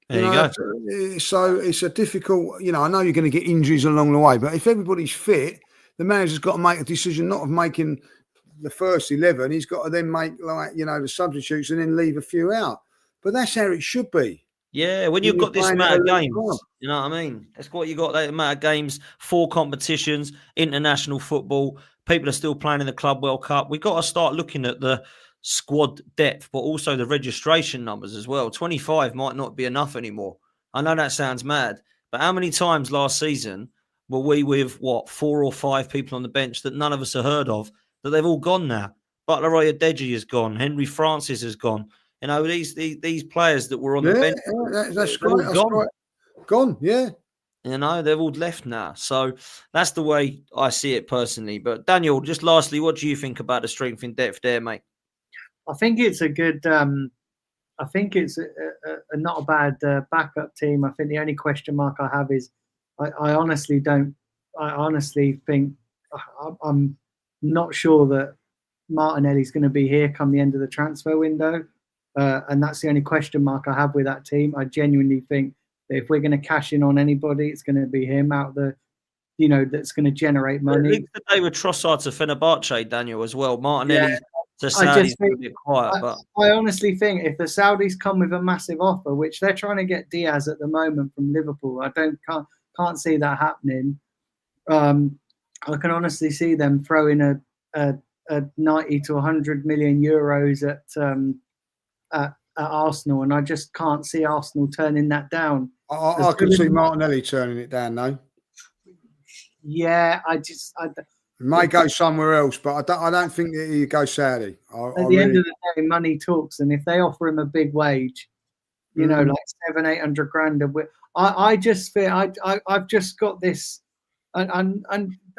There you go. So it's a difficult, you know, I know you're going to get injuries along the way, but if everybody's fit, the manager's got to make a decision not of making the first 11. He's got to then make, like, you know, the substitutes and then leave a few out. But that's how it should be. Yeah, when you've got this amount of games, you know what I mean? That's what you got, that amount of games, 4 competitions, international football. People are still playing in the Club World Cup. We've got to start looking at the squad depth, but also the registration numbers as well. 25 might not be enough anymore. I know that sounds mad, But how many times last season were we with, 4 or 5 people on the bench that none of us have heard of, that they've all gone now? Butler Oyedeji has gone. Henry Francis has gone. You know, these players that were on the bench, that's they're all great. gone. Right. Gone, yeah. You know, they've all left now. So that's the way I see it personally. But Daniel, just lastly, what do you think about the strength in depth there, mate? I think it's a good. I think it's a not a bad backup team. I think the only question mark I have is, I honestly don't. I honestly think I'm not sure that Martinelli's going to be here come the end of the transfer window, and that's the only question mark I have with that team. I genuinely think that if we're going to cash in on anybody, it's going to be him out the, that's going to generate money. Linked today with Trossard to Fenerbahce, Daniel, as well. Martinelli to Saudi's a bit quiet, but I honestly think if the Saudis come with a massive offer, which they're trying to get Diaz at the moment from Liverpool, I can't see that happening. I can honestly see them throwing a 90 to 100 million euros at Arsenal, and I just can't see Arsenal turning that down. I could see Martinelli turning it down, though. Yeah, He may go somewhere else, but I don't think that he go Saudi. At the end of the day, money talks, and if they offer him a big wage, like 700-800 grand, I just feel I've just got this, and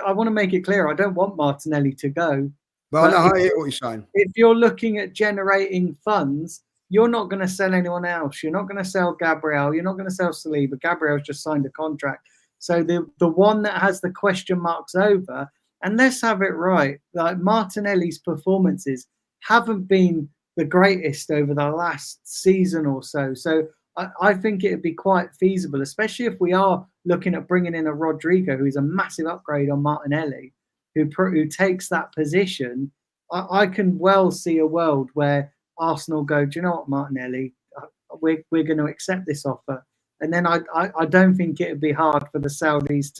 I want to make it clear, I don't want Martinelli to go. But I hear what you're saying. If you're looking at generating funds, you're not going to sell anyone else. You're not going to sell Gabriel. You're not going to sell Saliba. Gabriel's just signed a contract. So the one that has the question marks over, and let's have it right, like Martinelli's performances haven't been the greatest over the last season or so. So I think it would be quite feasible, especially if we are looking at bringing in a Rodrigo, who's a massive upgrade on Martinelli, who takes that position. I can well see a world where Arsenal go, do you know what, Martinelli, we're going to accept this offer. And then I don't think it would be hard for the Saudis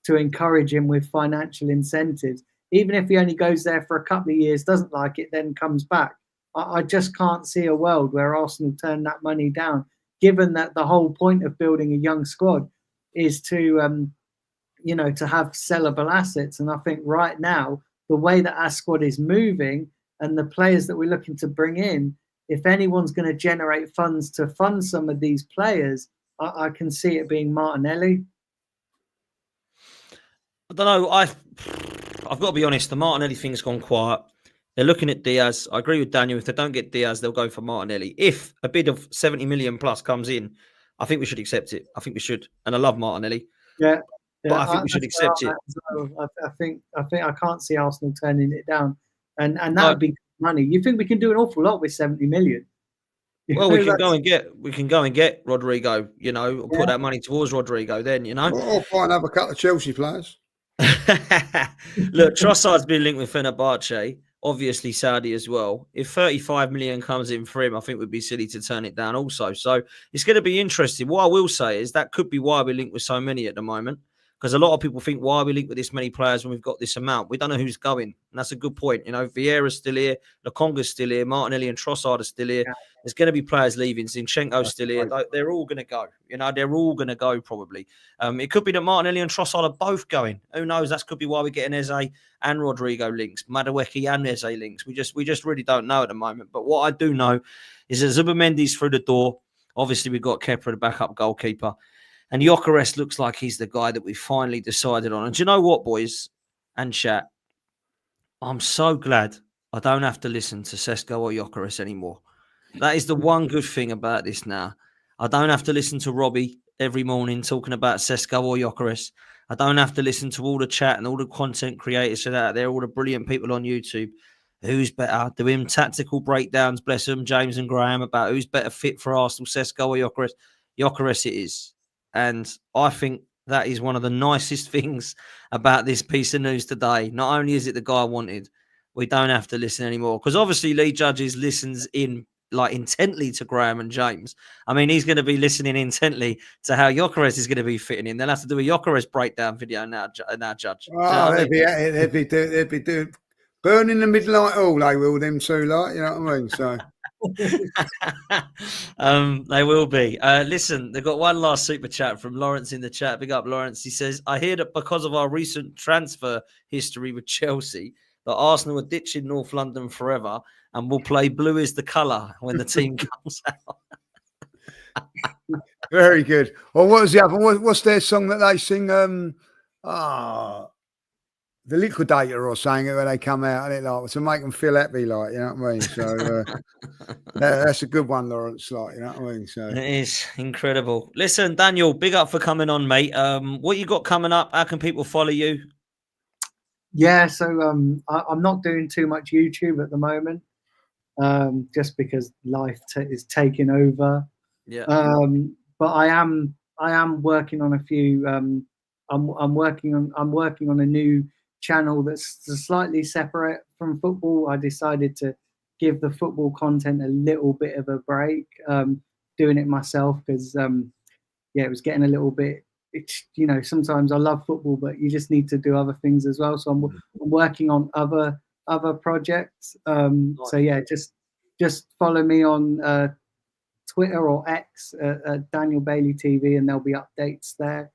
to encourage him with financial incentives. Even if he only goes there for a couple of years, doesn't like it, then comes back. I just can't see a world where Arsenal turn that money down, given that the whole point of building a young squad is to have sellable assets. And I think right now, the way that our squad is moving and the players that we're looking to bring in, if anyone's going to generate funds to fund some of these players, I can see it being Martinelli. I don't know. I've got to be honest. The Martinelli thing's gone quiet. They're looking at Diaz. I agree with Daniel. If they don't get Diaz, they'll go for Martinelli. If a bid of 70 million plus comes in, I think we should accept it. I think we should. And I love Martinelli. Yeah. But I think we should accept it. I think I can't see Arsenal turning it down. And that would be money. You think we can do an awful lot with 70 million? Well, we can go and get Rodrigo, put that money towards Rodrigo then, Or find another couple of Chelsea players. Look, Trossard's been linked with Fenerbahce, obviously Saudi as well. If 35 million comes in for him, I think we'd be silly to turn it down also. So it's going to be interesting. What I will say is that could be why we're linked with so many at the moment. Because a lot of people think, why are we linked with this many players when we've got this amount? We don't know who's going. And that's a good point. Vieira's still here. Lokonga's still here. Martinelli and Trossard are still here. Yeah. There's going to be players leaving. Zinchenko's still here. They're all going to go. They're all going to go probably. It could be that Martinelli and Trossard are both going. Who knows? That could be why we're getting Eze and Rodrigo links. Madueke and Eze links. We just really don't know at the moment. But what I do know is that Zubimendi's through the door. Obviously, we've got Kepa, the backup goalkeeper. And Gyökeres looks like he's the guy that we finally decided on. And do you know what, boys and chat? I'm so glad I don't have to listen to Sesko or Gyökeres anymore. That is the one good thing about this now. I don't have to listen to Robbie every morning talking about Sesko or Gyökeres. I don't have to listen to all the chat and all the content creators out there, all the brilliant people on YouTube. Who's better? Doing tactical breakdowns, bless them, James and Graham, about who's better fit for Arsenal, Sesko or Gyökeres. Gyökeres it is. And I think that is one of the nicest things about this piece of news today. Not only is it the guy I wanted, we don't have to listen anymore. Because obviously Lee Judges listens in intently to Graham and James. I mean, he's going to be listening intently to how Gyökeres is going to be fitting in. They'll have to do a Gyökeres breakdown video now, Judge. Oh, they'd be doing burning the midnight oil, they will, them two, you know what I mean? So They will be. Listen, they've got one last super chat from Lawrence in the chat. Big up, Lawrence. He says, I hear that because of our recent transfer history with Chelsea, that Arsenal are ditching North London forever and will play blue is the colour when the team comes out. Very good. Well, what was the other? What's their song that they sing? The Liquidator or something when they come out, and it like to make them feel happy, like, you know what I mean. So that's a good one, Lawrence. Like, you know what I mean. So it is incredible. Listen, Daniel, big up for coming on, mate. What you got coming up? How can people follow you? Yeah, so I'm not doing too much YouTube at the moment, just because life is taking over. Yeah. But I am working on a few. I'm working on a new channel that's slightly separate from football. I decided to give the football content a little bit of a break, doing it myself because it was getting a little bit. Sometimes I love football, but you just need to do other things as well. So I'm working on other projects. So yeah, just follow me on Twitter or X, Daniel Bailey TV, and there'll be updates there.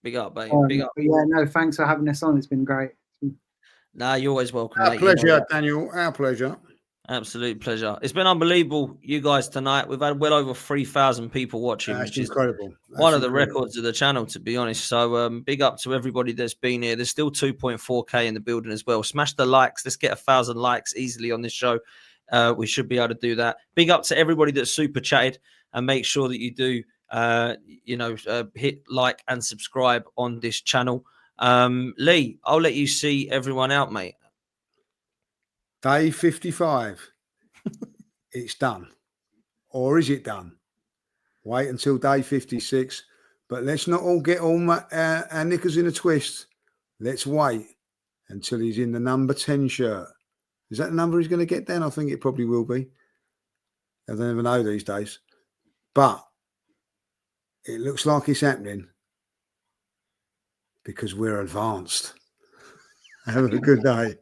Big up, mate. Big up. But yeah, no, thanks for having us on. It's been great. Nah, you're always welcome. Our mate. pleasure, Daniel. Our pleasure. Absolute pleasure. It's been unbelievable, you guys, tonight. We've had well over 3,000 people watching, That's which is incredible. one of the records of the channel, to be honest. So big up to everybody that's been here. There's still 2.4K in the building as well. Smash the likes. Let's get 1,000 likes easily on this show. We should be able to do that. Big up to everybody that's super chatted, and make sure that you do, hit like and subscribe on this channel. Lee, I'll let you see everyone out, mate. Day 55. It's done. Or is it done? Wait until day 56. But let's not all get all our knickers in a twist. Let's wait until he's in the number 10 shirt. Is that the number he's going to get then? I think it probably will be. I don't even know these days. But it looks like it's happening because we're advanced. Have a good day.